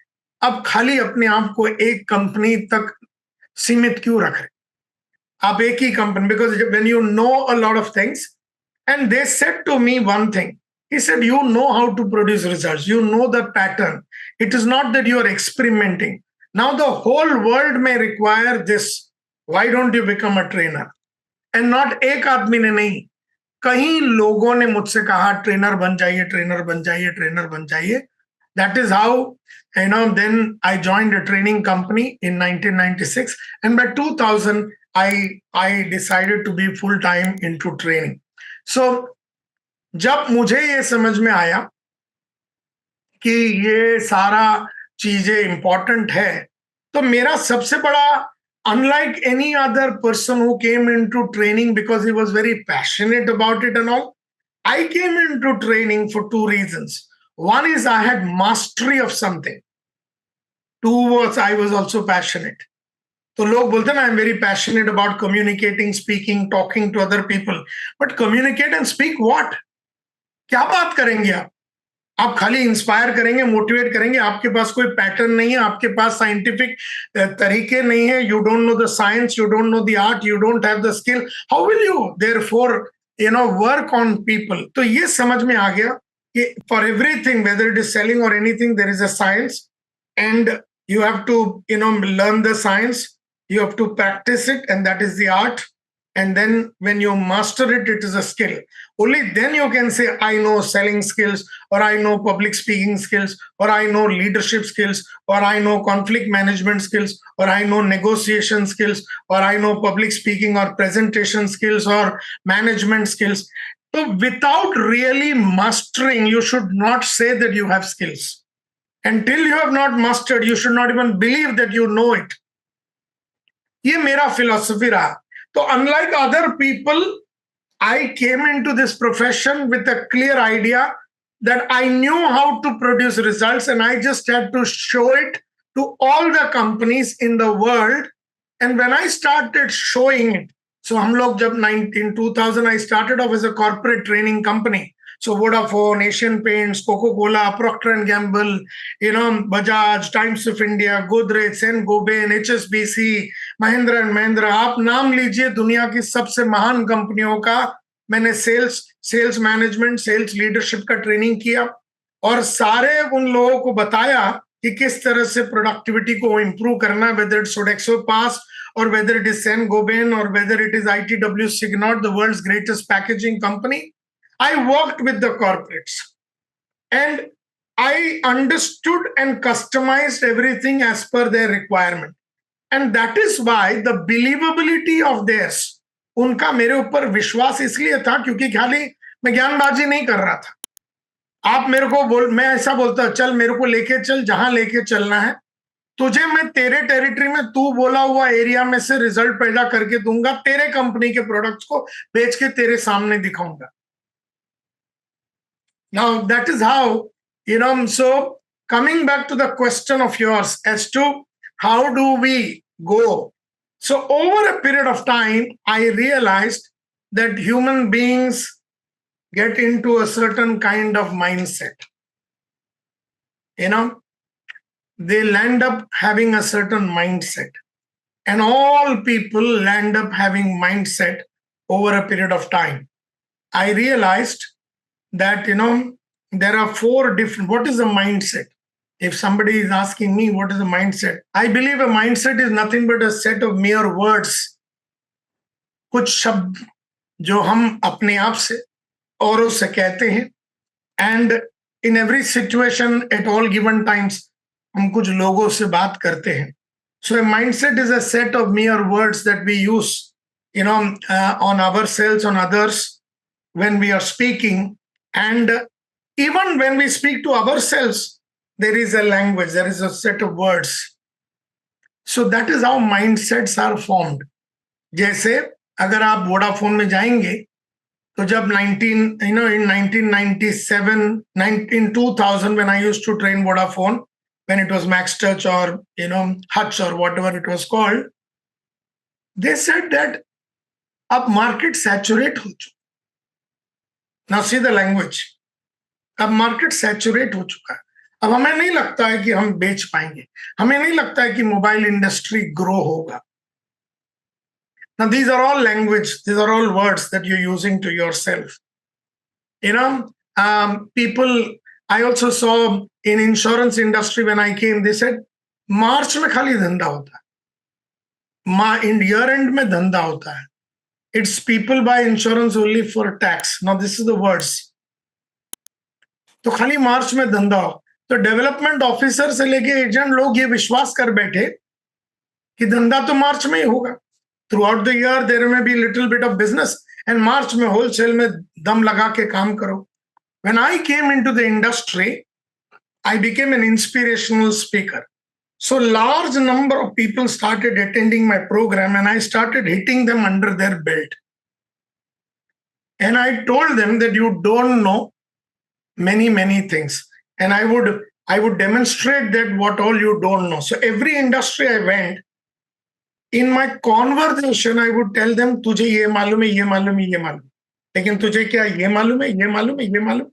अब खाली अपने आप को एक कंपनी तक सीमित क्यों रख रहे, आप एक ही company, because when you know a lot of things. And they said to me one thing, he said, you know how to produce results, you know the pattern, it is not that you are experimenting, now the whole world may require this, why don't you become a trainer? And not एक आदमी ने नहीं, कई लोगों ने मुझसे कहा trainer बन जाइए, ट्रेनर बन जाइए, ट्रेनर बन जाइए। That is how, then I joined a training company in 1996, and by 2000 I decided to be full time into training. So जब मुझे ये समझ में आया कि ये सारा चीजें इंपॉर्टेंट है, तो मेरा सबसे बड़ा, unlike any other person who came into training because he was very passionate about it and all, I came into training for two reasons. One is I had mastery of something. Two was I was also passionate. तो लोग बोलते हैं ना, I am very passionate about communicating, speaking, talking to other people, but communicate and speak what? क्या बात करेंगे आप खाली इंस्पायर करेंगे, मोटिवेट करेंगे, आपके पास कोई पैटर्न नहीं है, आपके पास साइंटिफिक तरीके नहीं है, you don't know the science, you don't know the art, you don't have the skill, how will you therefore work on people? तो ये समझ में आ गया कि for everything, whether it is selling और anything, there is a science, and you have to learn the science, you have to practice it, and that is the art. And then when you master it, it is a skill. Only then you can say, I know selling skills, or I know public speaking skills, or I know leadership skills, or I know conflict management skills, or I know negotiation skills, or I know public speaking or presentation skills or management skills. So without really mastering, you should not say that you have skills. Until you have not mastered, you should not even believe that you know it. ये मेरा philosophy रहा. तो unlike other people, I came into this profession with a clear idea that I knew how to produce results, and I just had to show it to all the companies in the world. And when I started showing it, so हम लोग जब 2000, I started off as a corporate training company. So Vodafone, Asian Paints, Coca-Cola, Procter & Gamble, Bajaj, Times of India, Godrej, Saint-Gobain, HSBC, Mahindra & Mahindra, आप नाम लीजिए दुनिया की सबसे महान कंपनियों का मैंने सेल्स मैनेजमेंट, सेल्स लीडरशिप का ट्रेनिंग किया, और सारे उन लोगों को बताया कि किस तरह से प्रोडक्टिविटी को इंप्रूव करना, whether it's Sodexo pass, or whether it is Saint-Gobain, or whether it is ITW Signot, the world's greatest packaging company. I worked with the corporates, and I understood and customized everything as per their requirement. And that is why the believability of theirs, उनका मेरे ऊपर विश्वास इसलिए था क्योंकि खाली मैं ज्ञानबाजी नहीं कर रहा था. आप मेरे को मैं ऐसा बोलता, चल मेरे को लेके चल जहां लेके चलना है, तुझे मैं तेरे टेरिटरी में तू बोला हुआ एरिया में से रिजल्ट पैदा करके दूंगा, तेरे कंपनी के प्रोडक्ट्स को बेच के तेरे सामने दिखाऊंगा. Now that is how, so coming back to the question of yours as to how do we go. So over a period of time, I realized that human beings get into a certain kind of mindset. They land up having a certain mindset, and all people land up having mindset over a period of time. I realized that there are four different, what is a mindset? If somebody is asking me what is a mindset, I believe a mindset is nothing but a set of mere words, कुछ शब्द जो हम अपने आप से औरों से कहते हैं, and in every situation at all given times हम कुछ लोगों से बात करते हैं. So a mindset is a set of mere words that we use on ourselves, on others, when we are speaking. And even when we speak to ourselves, there is a language, there is a set of words. So that is how mindsets are formed. जैसे अगर आप Vodafone में जाएंगे, तो जब in 1997, in 2000, when I used to train Vodafone, when it was Max Touch or Hutch or whatever it was called, they said that अब market saturate हो चुका. Now see the language. अब मार्केट सैचुरेट हो चुका है. अब हमें नहीं लगता है कि हम बेच पाएंगे, हमें नहीं लगता है कि मोबाइल इंडस्ट्री ग्रो होगा. Now these are all language, these are all words that you're using to yourself. People, I also saw in insurance industry when I came, they said मार्च में खाली धंधा होता है, ईयर एंड में धंधा होता है. It's people buy insurance only for tax. Now this is the words. तो खाली मार्च में धंधा हो. तो डेवलपमेंट ऑफिसर से लेके एजेंट लोग ये विश्वास कर बैठे कि धंधा तो मार्च में ही होगा. Throughout the year, there may be little bit of business, and March में wholesale में दम लगा के काम करो. When I came into the industry, I became an inspirational speaker. So large number of people started attending my program, and I started hitting them under their belt. And I told them that you don't know many things, and I would demonstrate that what all you don't know. So every industry I went, in my conversation I would tell them, तुझे ये मालूम है, ये मालूम है, ये मालूम, लेकिन तुझे क्या ये मालूम है, ये मालूम है, ये मालूम,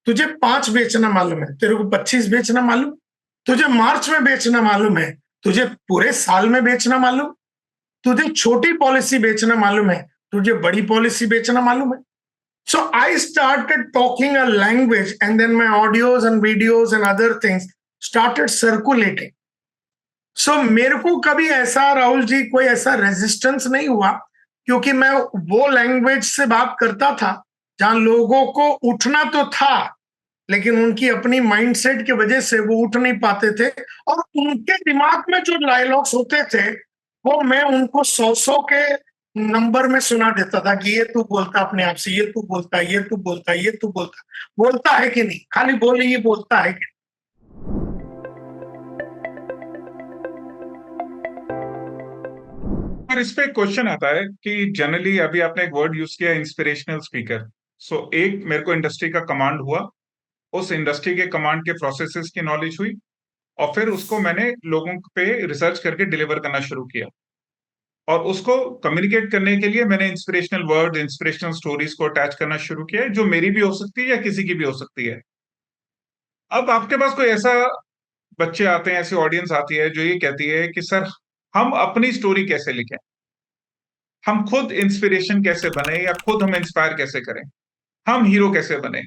तुझे 5 बेचना मालूम है, तेरे को 25 बेचना मालूम, तुझे मार्च में बेचना मालूम है, तुझे पूरे साल में बेचना मालूम, तुझे छोटी पॉलिसी बेचना मालूम है, तुझे बड़ी पॉलिसी बेचना मालूम है. So I started talking a language, and then my audios and videos and other things started circulating. So मेरे को कभी ऐसा, राहुल जी, कोई ऐसा रेजिस्टेंस नहीं हुआ, क्योंकि मैं वो लैंग्वेज से बात करता था जहां लोगों को उठना तो था, लेकिन उनकी अपनी माइंडसेट की वजह से वो उठ नहीं पाते थे, और उनके दिमाग में जो डायलॉग्स होते थे वो मैं उनको 100 के नंबर में सुना देता था कि ये तू बोलता अपने आप से, ये तू बोलता, ये तू बोलता, ये तू बोलता है कि नहीं, खाली बोले ये बोलता है कि. और इस पे एक क्वेश्चन आता है कि जनरली अभी आपने एक वर्ड यूज किया, इंस्पिरेशनल स्पीकर. सो एक मेरे को इंडस्ट्री का कमांड हुआ, उस इंडस्ट्री के कमांड के प्रोसेसेस की नॉलेज हुई, और फिर उसको मैंने लोगों पे रिसर्च करके डिलीवर करना शुरू किया, और उसको कम्युनिकेट करने के लिए मैंने इंस्पिरेशनल वर्ड, इंस्पिरेशनल स्टोरीज को अटैच करना शुरू किया, जो मेरी भी हो सकती है या किसी की भी हो सकती है. अब आपके पास कोई ऐसा बच्चे आते हैं, ऐसी ऑडियंस आती है जो ये कहती है कि सर हम अपनी स्टोरी कैसे लिखें, हम खुद इंस्पिरेशन कैसे बने, या खुद हम इंस्पायर कैसे करें, हम हीरो कैसे बने.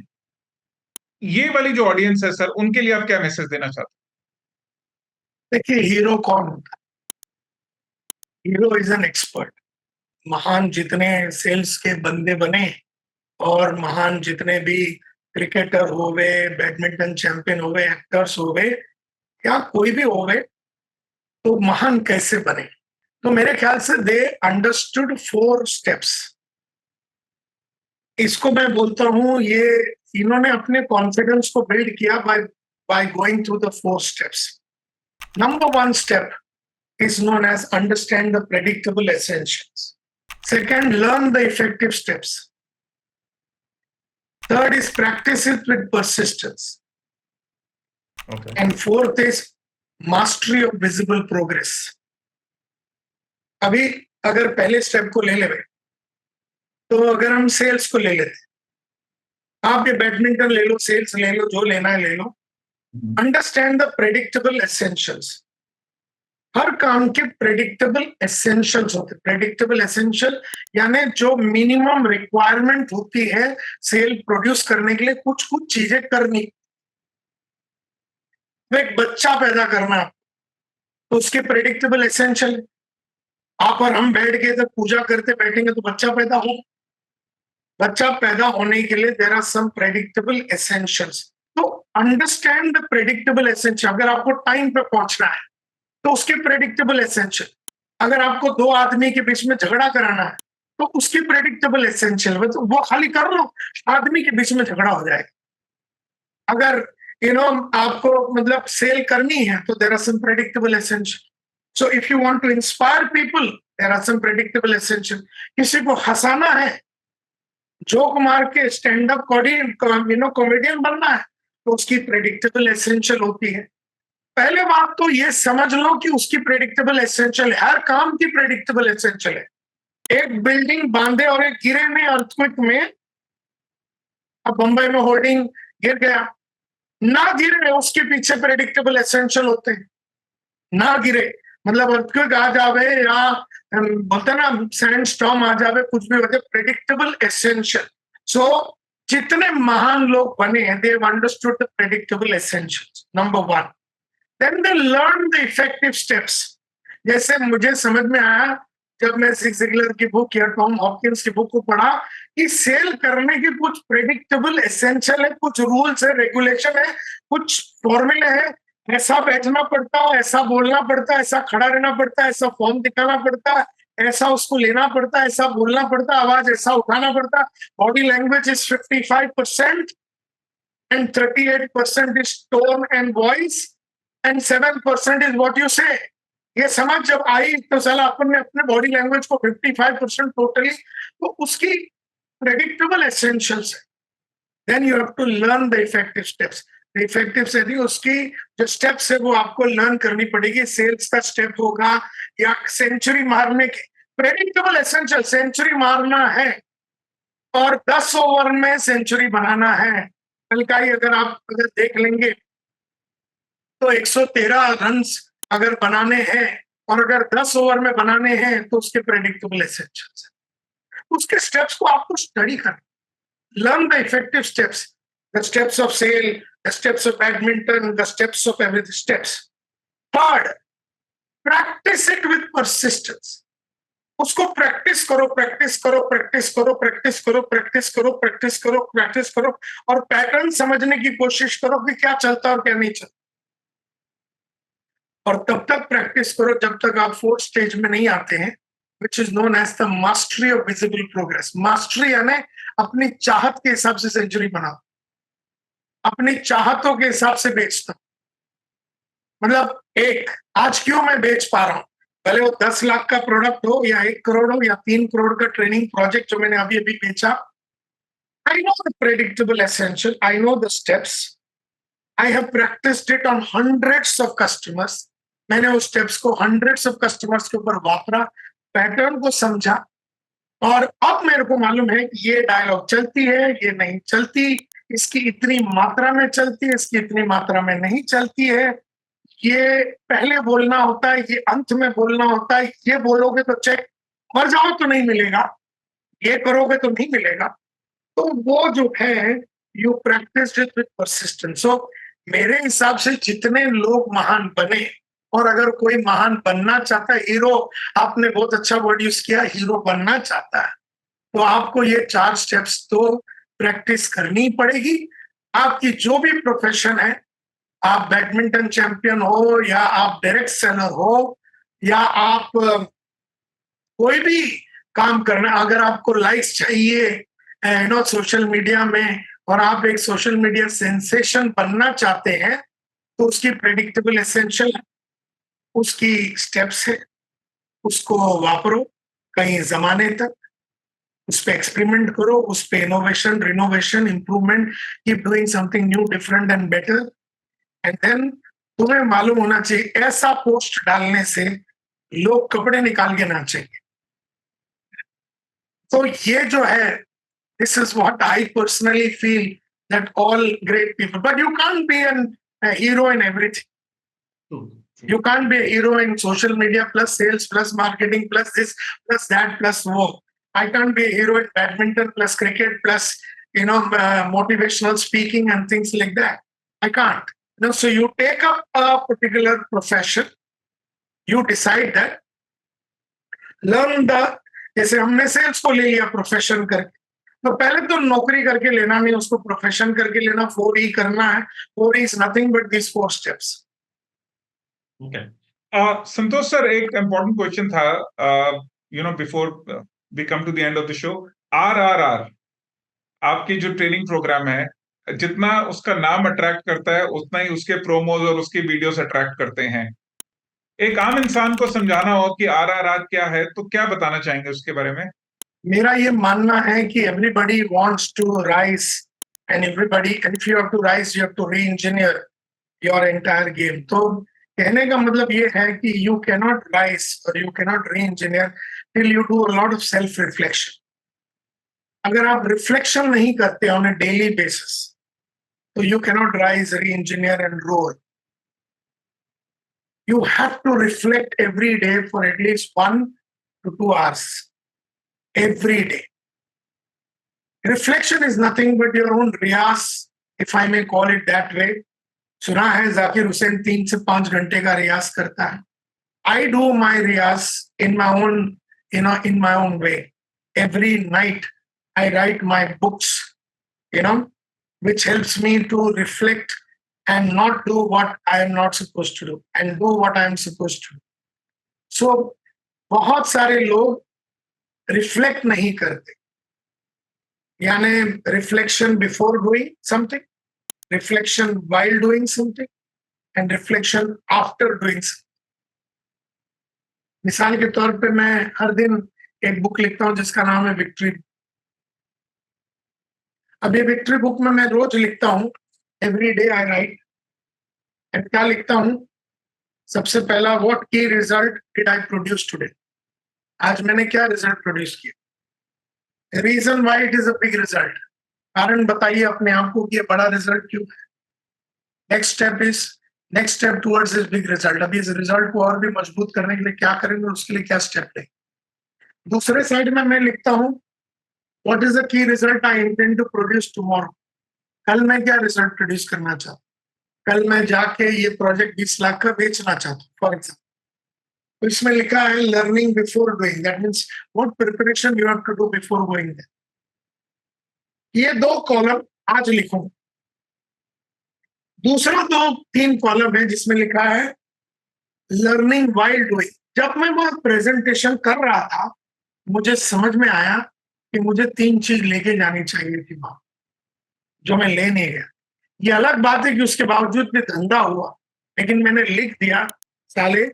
ये वाली जो ऑडियंस है सर, उनके लिए आप क्या मैसेज देना चाहते देखिए, हीरो कौन होता है? Hero is an expert. महान जितने सेल्स के बंदे बने, और महान जितने भी क्रिकेटर हो गए, बैडमिंटन चैंपियन हो गए, एक्टर्स हो गए, या कोई भी हो गए, तो महान कैसे बने? तो मेरे ख्याल से दे अंडरस्टूड 4 स्टेप्स. इसको मैं बोलता हूं, ये इन्होंने अपने कॉन्फिडेंस को बिल्ड किया by going through the 4 steps. Number 1 step is known as understand the predictable essentials. Second, learn the effective steps. Third is practice it with persistence. Okay. And fourth is mastery of visible progress. अभी अगर पहले step को ले ले, तो अगर हम sales को ले लेते, आप ये बैडमिंटन ले लो, सेल्स ले लो, जो लेना है ले लो. Understand the predictable essentials. हर काम के प्रेडिक्टेबल एसेंशियल्स होते हैं. प्रेडिक्टेबल एसेंशियल यानी जो मिनिमम रिक्वायरमेंट होती है सेल प्रोड्यूस करने के लिए, कुछ कुछ चीजें करनी. एक बच्चा पैदा करना, तो उसके प्रेडिक्टेबल एसेंशियल, आप और हम बैठ के जब पूजा करते बैठेंगे तो बच्चा पैदा हो. बच्चा पैदा होने के लिए there are some predictable essentials. तो अंडरस्टैंड द प्रेडिक्टेबल एसेंशियल. अगर आपको टाइम पे पहुंचना है तो उसके प्रेडिक्टेबल एसेंशियल. अगर आपको 2 आदमी के बीच में झगड़ा कराना है तो उसकी प्रेडिक्टेबल एसेंशियल, तो वो खाली कर लो, आदमी के बीच में झगड़ा हो जाएगा. अगर आपको मतलब सेल करनी है तो there are some predictable essential. So if you want to inspire people, there are some predictable essential. किसी को हंसाना है, जोक मार के स्टैंड अप कॉमेडियन बनना है, तो उसकी प्रेडिक्टेबल एसेंशियल होती है. पहले बात तो ये समझ लो कि उसकी प्रेडिक्टेबल एसेंशियल है. हर काम की प्रेडिक्टेबल एसेंशियल है. एक बिल्डिंग बांधे और एक गिरे नहीं अर्थक्वेक में. अब बंबई में होर्डिंग गिर गया, ना गिरे उसके पीछे प्रेडिक्टेबल एसेंशियल होते हैं. ना गिरे मतलब अर्थक्वेक आ जावे, या बोलते ना सैंड स्टॉर्म आ जावे, कुछ भी होते, प्रेडिक्टेबल एसेंशियल. सो जितने महान लोग बने हैं, they have understood the predictable essentials. Number 1. Then they learn the effective steps. जैसे मुझे समझ में आया जब मैं सिक्स ज़िगलर की बुक या टॉम हॉपकिंस की बुक को पढ़ा कि सेल करने की कुछ प्रेडिक्टेबल एसेंशियल है, कुछ रूल्स है, रेगुलेशन है, कुछ फॉर्मूले है. ऐसा बैठना पड़ता है, ऐसा बोलना पड़ता है, ऐसा खड़ा रहना पड़ता है, ऐसा फॉर्म दिखाना पड़ता है, ऐसा उसको लेना पड़ता, ऐसा बोलना पड़ता, आवाज ऐसा उठाना पड़ता. Body language is 55% and 38% is tone and voice and 7% is what you say. ये समझ जब आई तो साला अपन ने अपने बॉडी लैंग्वेज को 55% टोटली, तो उसकी प्रेडिक्टेबल एसेंशियल्स है. Then you have to learn the effective steps. Effective से नहीं, उसकी जो स्टेप्स है वो आपको लर्न करनी पड़ेगी. सेल्स का स्टेप होगा या सेंचुरी मारने के प्रेडिक्टेबल एसेंशियल. सेंचुरी मारना है और 10 ओवर में सेंचुरी बनाना है. कल का ही अगर देख लेंगे तो 113 रन्स अगर बनाने हैं और अगर 10 ओवर में बनाने हैं तो उसके प्रेडिक्टेबल एसेंशियल्स है. उसके स्टेप्स को आपको स्टडी करना. Learn the effective steps, the steps of sale, the steps of badminton, the steps of everything steps. Third, practice it with persistence. उसको प्रैक्टिस करो, प्रैक्टिस करो, प्रैक्टिस करो, प्रैक्टिस करो, प्रैक्टिस करो, प्रैक्टिस करो, प्रैक्टिस करो और पैटर्न समझने की कोशिश करो कि क्या चलता है और क्या नहीं चलता. और तब तक प्रैक्टिस करो जब तक आप फोर्थ स्टेज में नहीं आते हैं, which is known as the mastery of visible progress. Mastery यानी अपनी चाहत के हिसाब से सेंचुरी बनाओ, अपनी चाहतों के हिसाब से बेचता. मतलब आज क्यों मैं बेच पा रहा हूं, भले वो 10 लाख का प्रोडक्ट हो या 1 करोड़ हो या 3 करोड़ का ट्रेनिंग प्रोजेक्ट जो मैंने अभी अभी बेचा. I know the predictable essential, I know the steps, I have practised it on hundreds of customers. मैंने उस स्टेप्स को हंड्रेड्स ऑफ कस्टमर्स के ऊपर वापरा, पैटर्न को समझा और अब मेरे को मालूम है कि ये डायलॉग चलती है, ये नहीं चलती, इसकी इतनी मात्रा में चलती है, इसकी इतनी मात्रा में नहीं चलती है, ये पहले बोलना होता है, ये अंत में बोलना होता है, ये बोलोगे तो चेक, मर जाओ तो नहीं मिलेगा, ये करोगे तो नहीं मिलेगा. तो वो जो है you practise it with persistence. So मेरे हिसाब से जितने लोग महान बने, और अगर कोई महान बनना चाहता है, हीरो, आपने बहुत अच्छा वर्ड यूज किया, हीरो बनना चाहता है, तो आपको ये 4 स्टेप्स तो प्रैक्टिस करनी पड़ेगी. आपकी जो भी प्रोफेशन है, आप बैडमिंटन चैंपियन हो या आप डायरेक्ट सेलर हो या आप कोई भी काम करना, अगर आपको लाइक्स चाहिए सोशल मीडिया में और आप एक सोशल मीडिया सेंसेशन बनना चाहते हैं, तो उसकी प्रेडिक्टेबल एसेंशियल है, उसकी स्टेप्स है, उसको वापरो कई जमाने तक, उस पर एक्सपेरिमेंट करो, उस पर innovation, renovation, improvement, keep doing something new, different and better. And then तुम्हें मालूम होना चाहिए, ऐसा पोस्ट डालने से लोग कपड़े निकाल के नाचेंगे. तो ये जो है, this is what I personally feel that all great people, but you can't be a hero in everything. You can't be a hero in social media plus sales plus marketing plus this plus that plus wo. I can't be a hero in badminton plus cricket plus motivational speaking and things like that. I can't. So you take up a particular profession, you decide that, learn the, जैसे हमने sales को ले लिया profession करके, तो पहले तो नौकरी करके लेना नहीं, उसको प्रोफेशन करके लेना, 4E करना है. 4E is nothing but these 4 steps. Okay. Santosh sir, एक इम्पोर्टेंट क्वेश्चन था, before we come to the end of the show. RRR आपकी जो ट्रेनिंग प्रोग्राम है, जितना उसका नाम अट्रैक्ट करता है उतना ही उसके प्रोमोज और उसकी वीडियोस अट्रैक्ट करते हैं. एक आम इंसान को समझाना हो कि RRR क्या है, तो क्या बताना चाहेंगे उसके बारे में? मेरा ये मानना है कि everybody wants to rise and everybody, if you have to rise you have to re-engineer your entire game. तो कहने का मतलब ये है कि यू कैन नॉट राइज और you can not re-engineer till you do a lot of self reflection. अगर आप रिफ्लेक्शन नहीं करते ऑन अ डेली बेसिस, तो you can not rise, re-engineer and roll. You have to reflect every day for at least 1 to 2 hours. Every day. Reflection is nothing but your own riyas, if I may call it that way. सुना है जाकिर हुसैन 3 से 5 घंटे का रियाज करता है. I do my riyas in my own, in my own way. Every night I write my books, which helps me to reflect and not do what I am not supposed to do and do what I am supposed to do. So बहुत सारे लोग reflect नहीं करते, यानी reflection before doing something, reflection while doing something and reflection after doing. मिसाल के तौर पे मैं हर दिन एक बुक लिखता हूं जिसका नाम है विक्ट्री। अब ये विक्ट्री बुक में मैं रोज लिखता हूं, every day I write. And क्या लिखता हूं? सबसे पहला, what key result did I produce today? आज मैंने क्या रिजल्ट प्रोड्यूस किया? Reason why it is a big result, कारण बताइए अपने आप को कि ये बड़ा रिजल्ट क्यों है। Next step towards this big result. अभी इस रिजल्ट को और भी मजबूत करने के लिए क्या करेंगे, उसके लिए क्या स्टेप लेंगे। दूसरे साइड में मैं लिखता हूं, what is the key result I intend to produce tomorrow? कल मैं क्या रिजल्ट प्रोड्यूस करना चाहता हूं? कल मैं जाके ये प्रोजेक्ट 20 लाख का बेचना चाहता हूँ फॉर एग्जाम्पल। तो इसमें लिखा है learning before doing, that means what preparation you have to do before going there. ये 2 कॉलम आज लिखूं। दूसरा 2-3 कॉलम है जिसमें लिखा है लर्निंग वाइल डूइंग। जब मैं वो प्रेजेंटेशन कर रहा था, मुझे समझ में आया कि मुझे 3 चीज लेके जानी चाहिए थी वहां, जो मैं ले नहीं गया। ये अलग बात है कि उसके बावजूद भी धंधा हुआ, लेकिन मैंने लिख दिया, साले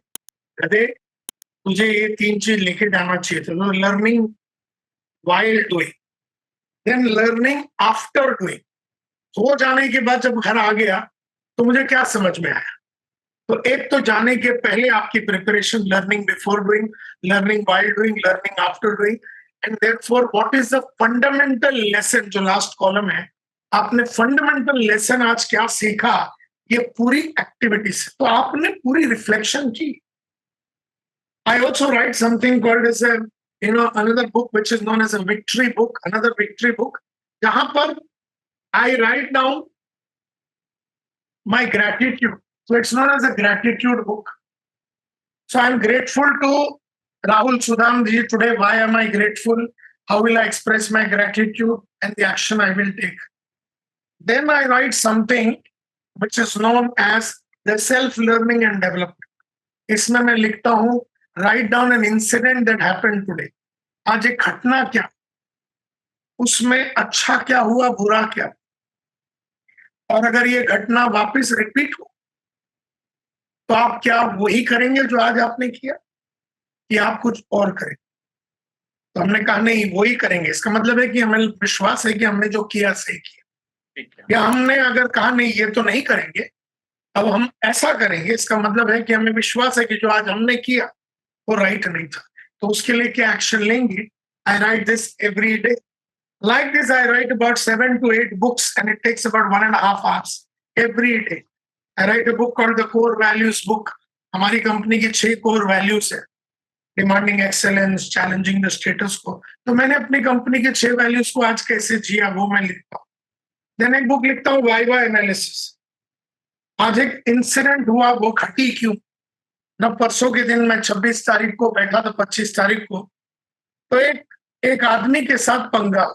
गधे, तुझे ये 3 चीज लेके जाना चाहिए था। तो learning while doing, then learning after doing. हो जाने के बाद जब घर आ गया तो मुझे क्या समझ में आया? तो एक तो जाने के पहले आपकी preparation, learning before doing, learning while doing, learning after doing. And therefore what is the fundamental lesson, जो लास्ट कॉलम है, आपने फंडामेंटल लेसन आज क्या सीखा ये पूरी एक्टिविटी से। तो आपने पूरी रिफ्लेक्शन की। I also write something called as a, another book which is known as a victory book, another victory book, जहां पर I write down my gratitude. So it's known as a gratitude book. So I'm grateful to Rahul Sudhamji today. Why am I grateful? How will I express my gratitude and the action I will take? Then I write something which is known as the self-learning and development. इसमें मैं लिखता हूं, write down an incident that happened today. आज एक घटना क्या, उसमें अच्छा क्या हुआ, बुरा क्या, और अगर ये घटना वापस रिपीट हो तो आप क्या वही करेंगे जो आज आपने किया, कि आप कुछ और करें? तो हमने कहा नहीं, वही करेंगे। इसका मतलब है कि हमें विश्वास है कि हमने जो किया सही किया। या हमने अगर कहा नहीं ये तो नहीं करेंगे, अब हम ऐसा करेंगे, इसका मतलब है कि हमें विश्वास है कि जो आज हमने किया वो राइट नहीं था। तो उसके लिए क्या एक्शन लेंगे? I write this every day. Like this, I write about 7 to 8 books, and it takes about 1.5 hours every day. I write a book called the Core Values book. हमारी कंपनी की 6 core values है, demanding excellence, challenging the status को। तो मैंने अपनी company के 6 values को आज कैसे जिया वो मैं लिखता हूँ। देन एक बुक लिखता हूँ वाइवा एनालिसिस। आज एक इंसिडेंट हुआ, वो घटी क्यों ना। परसों के दिन मैं 26 तारीख को बैठा था, 25 तारीख को, तो एक आदमी के साथ पंगा,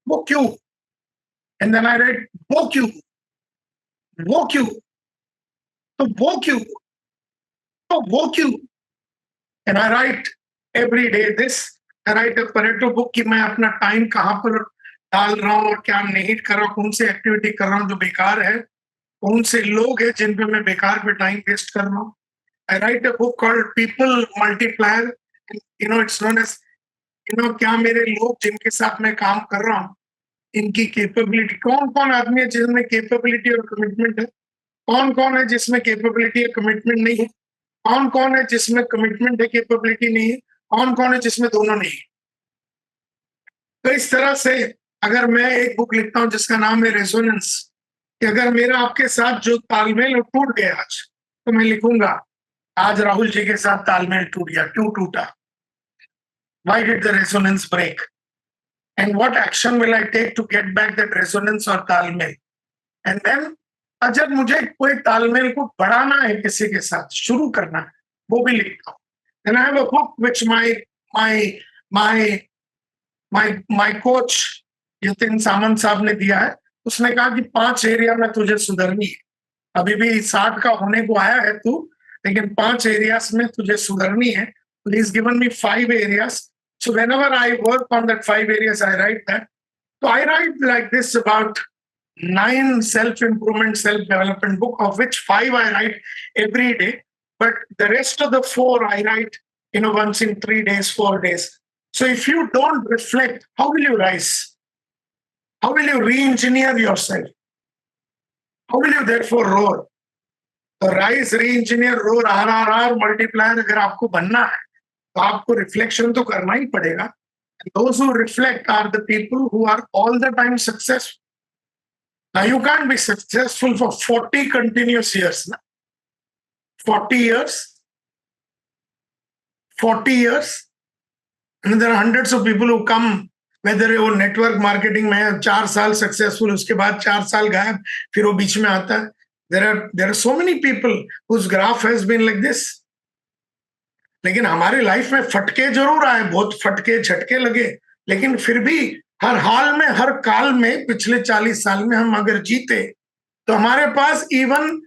वो क्यों? एंड देन आई राइट वो क्यों, वो क्यों, तो वो क्यों, तो वो क्यों। And I right every day this. I write a Pareto book कि मैं अपना टाइम कहाँ पर डाल रहा हूँ और क्या नहीं कर रहा हूँ, कौन सी एक्टिविटी कर रहा हूँ जो बेकार है, कौन से लोग हैं जिन पे मैं बेकार पे टाइम वेस्ट कर रहा हूँ। I write a book called People Multiplier. It's known as, क्या मेरे लोग जिनके साथ मैं काम कर रहा हूँ, इनकी कैपेबिलिटी, कौन कौन आदमी है जिसमें कैपेबिलिटी और कमिटमेंट है, कौन कौन है जिसमें कैपेबिलिटी और कमिटमेंट नहीं है, कौन कौन है जिसमें कमिटमेंट है कैपेबिलिटी नहीं है, कौन कौन है जिसमें दोनों नहीं है। तो इस तरह से अगर मैं एक बुक लिखता हूं जिसका नाम है रेजोनेंस, कि अगर मेरा आपके साथ जो तालमेल टूट गया आज, तो मैं लिखूंगा आज राहुल जी के साथ तालमेल टूट गया, क्यों टूटा, why did the resonance break, and what action will I take to get back that resonance or तालमेल। and then अगर मुझे कोई तालमेल को बढ़ाना है, किसी के साथ शुरू करना है, वो भी लिखता हूँ। and I have a book which my coach Yatin सामंत साहब ने दिया है। उसने कहा कि 5 एरिया में तुझे सुधरनी है। अभी भी 60 का होने को आया है तू, लेकिन 5 एरियाज में तुझे सुधरनी है। he's given me 5 areas. So whenever I work on that 5 areas, I write that. So I write like this about 9 self-improvement, self-development book, of which 5 I write every day. But the rest of the 4 I write, once in 3 days, 4 days. So if you don't reflect, how will you rise? How will you re-engineer yourself? How will you therefore roar? तो rise, री engineer, roar, RRR multiplier अगर आपको बनना है तो आपको reflection तो करना ही पड़ेगा. Those who reflect are the people who are all the time successful. Now you can't be successful for 40 continuous years. Na? 40 years, and there are hundreds of people who come, whether वो network marketing में 4 साल successful, उसके बाद 4 साल गायब, फिर वो बीच में आता है. There are so many people whose graph has been like this. लेकिन हमारे लाइफ में फटके जरूर आए, बहुत फटके झटके लगे, लेकिन फिर भी हर हाल में, हर काल में, पिछले 40 साल में हम अगर जीते तो हमारे पास इवन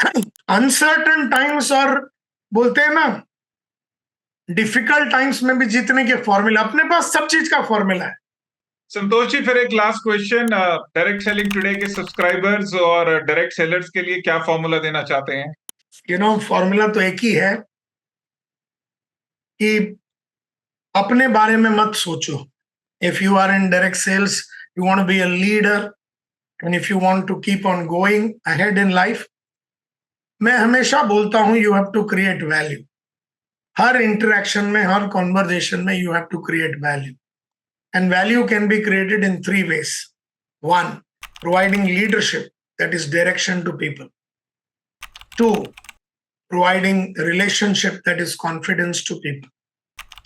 अनसर्टन टाइम्स और बोलते हैं ना डिफिकल्ट टाइम्स में भी जीतने के फॉर्मूला, अपने पास सब चीज का फॉर्मूला है. संतोष जी, फिर एक last question, direct selling today के सब्सक्राइबर्स और डायरेक्ट सेलर्स के लिए क्या फॉर्मूला देना चाहते हैं? फॉर्मूला तो एक ही है कि अपने बारे में मत सोचो. If you are in direct sales, you want to be a leader, and if you want to keep on going ahead in life, मैं हमेशा बोलता हूं you have to create value. हर इंटरेक्शन में, हर कॉन्वर्जेशन में you have to create value. And value can be created in 3 ways. 1, providing leadership, that is direction to people. 2, providing relationship, that is confidence to people.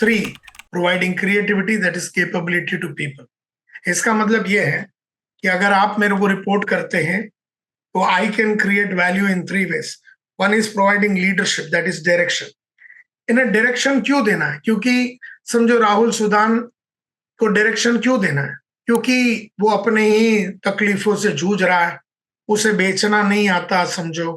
3, providing creativity, that is capability to people. इसका मतलब ये है कि अगर आप मेरे को report करते हैं तो I can create value in 3 ways. 1 is providing leadership, that is direction. इन्हें डायरेक्शन क्यों देना है? क्योंकि समझो राहुल सुदान को डायरेक्शन क्यों देना है? क्योंकि वो अपने ही तकलीफों से जूझ रहा है, उसे बेचना नहीं आता, समझो,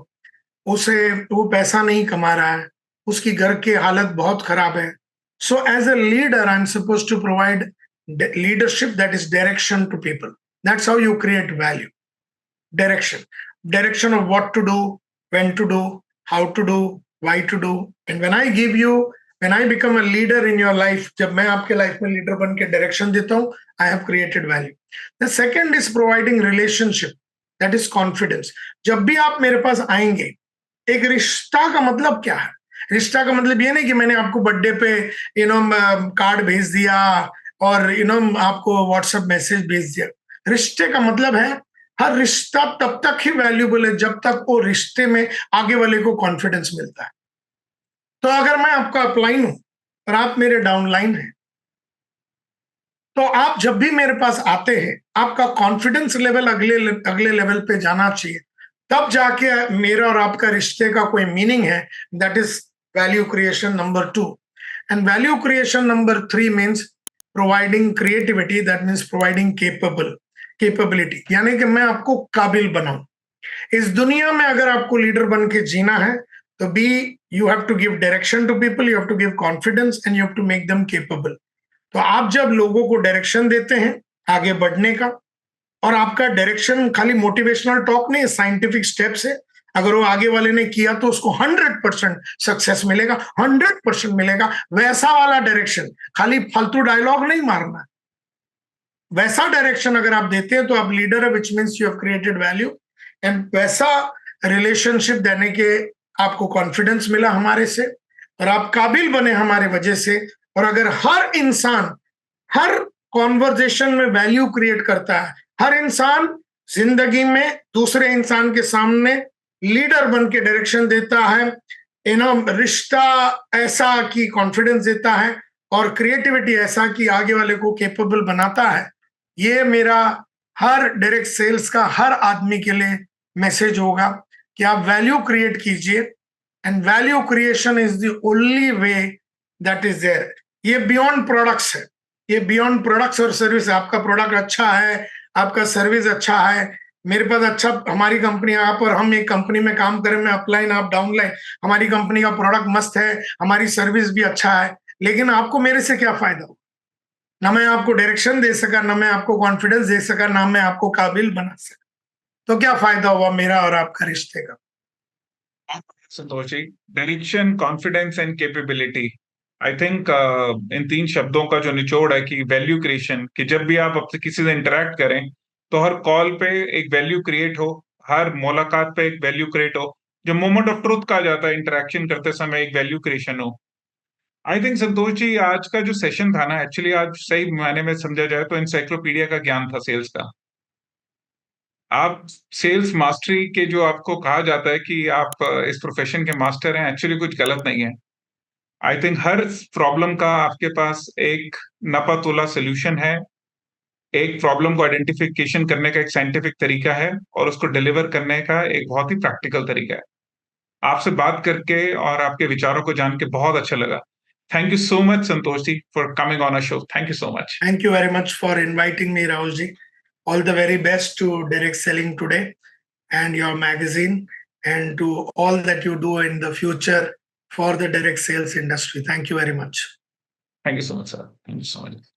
वो पैसा नहीं कमा रहा है, उसकी घर की हालत बहुत खराब है. So as a leader I am suppose to provide leadership, that is direction to people. That's how you create value. Direction of what to do, when to do, how to do, why to do. And when I give you, when I become a leader in your life, जब मैं आपके life में leader बन के direction देता हूं, I have created value. The second is providing relationship, that is confidence. जब भी आप मेरे पास आएंगे, एक रिश्ता का मतलब क्या है? रिश्ता का मतलब ये नहीं कि मैंने आपको बर्थडे पे कार्ड भेज दिया और आपको व्हाट्सएप मैसेज भेज दिया. रिश्ते का मतलब है हर रिश्ता तब तक ही वैल्यूबल है जब तक वो रिश्ते में आगे वाले को कॉन्फिडेंस मिलता है. तो अगर मैं आपका अपलाइन हूं और आप मेरे डाउनलाइन हैं, तो आप जब भी मेरे पास आते हैं, आपका कॉन्फिडेंस लेवल अगले लेवल पे जाना चाहिए. तब जाके मेरा और आपका रिश्ते का कोई मीनिंग है. That is value creation number 2. And value creation number 3 means providing creativity, that means providing capability, यानी कि मैं आपको काबिल बनाऊं. इस दुनिया में अगर आपको लीडर बन के जीना है तो you have to give direction to people, you have to give confidence, and you have to make them capable. तो आप जब लोगों को डायरेक्शन देते हैं आगे बढ़ने का, और आपका डायरेक्शन खाली मोटिवेशनल टॉक नहीं, साइंटिफिक स्टेप्स है. अगर वो आगे वाले ने किया तो उसको 100% सक्सेस मिलेगा, 100% मिलेगा. वैसा वाला डायरेक्शन, खाली फालतू डायलॉग नहीं मारना. वैसा डायरेक्शन अगर आप देते हैं तो आप लीडर है, which means you have created value. And वैसा रिलेशनशिप देने के आपको कॉन्फिडेंस मिला हमारे से, और आप काबिल बने हमारे वजह से. और अगर हर इंसान हर कॉन्वर्जेशन में वैल्यू क्रिएट करता है, हर इंसान जिंदगी में दूसरे इंसान के सामने लीडर बन के डायरेक्शन देता है, रिश्ता ऐसा कि कॉन्फिडेंस देता है, और क्रिएटिविटी ऐसा कि आगे वाले को कैपेबल बनाता है. ये मेरा हर डायरेक्ट सेल्स का हर आदमी के लिए मैसेज होगा कि आप वैल्यू क्रिएट कीजिए. And value creation is the only way that is there. ये बियॉन्ड प्रोडक्ट्स है, ये बियॉन्ड प्रोडक्ट्स और सर्विस. आपका प्रोडक्ट अच्छा है, आपका सर्विस अच्छा है, मेरे पास अच्छा, हमारी कंपनी, आप और हम एक कंपनी में काम करें, मैं अपलाइन आप डाउनलाइन, हमारी कंपनी का प्रोडक्ट मस्त है, हमारी सर्विस भी अच्छा है, लेकिन आपको मेरे से क्या फायदा हुआ? ना मैं आपको डायरेक्शन दे सका, ना मैं आपको कॉन्फिडेंस दे सका, ना मैं आपको काबिल बना सका। तो क्या फायदा हुआ मेरा और आपका रिश्ते का? Santosh ji, direction, confidence and capability, I think in तीन शब्दों का जो निचोड़ है कि वैल्यू क्रिएशन, कि जब भी आप अपने किसी से इंटरेक्ट करें तो हर कॉल पे एक वैल्यू क्रिएट हो, हर मुलाकात पे एक वैल्यू क्रिएट हो, जो मोमेंट ऑफ ट्रुथ कहा जाता है इंटरेक्शन करते समय एक वैल्यू क्रिएशन हो। आई थिंक संतोष जी, आज का जो सेशन था ना, एक्चुअली आज सही मायने में समझा जाए तो इंसाइक्लोपीडिया का ज्ञान था सेल्स का। आप सेल्स मास्टरी के जो आपको कहा जाता है कि आप इस प्रोफेशन के मास्टर हैं, एक्चुअली कुछ गलत नहीं है। आई थिंक हर प्रॉब्लम का आपके पास एक नपा तोला सोल्यूशन है, एक प्रॉब्लम को आइडेंटिफिकेशन करने का एक साइंटिफिक तरीका है, और उसको डिलीवर करने का एक बहुत ही प्रैक्टिकल तरीका है। आपसे बात करके और आपके विचारों को जान के बहुत अच्छा लगा। Thank you so much Santosh ji for coming on a show. Thank you so much. Thank you very much for inviting me, Rahulji. All the very best to Direct Selling today and your magazine, and to all that you do in the future for the direct sales industry. Thank you very much. Thank you so much sir, thank you so much.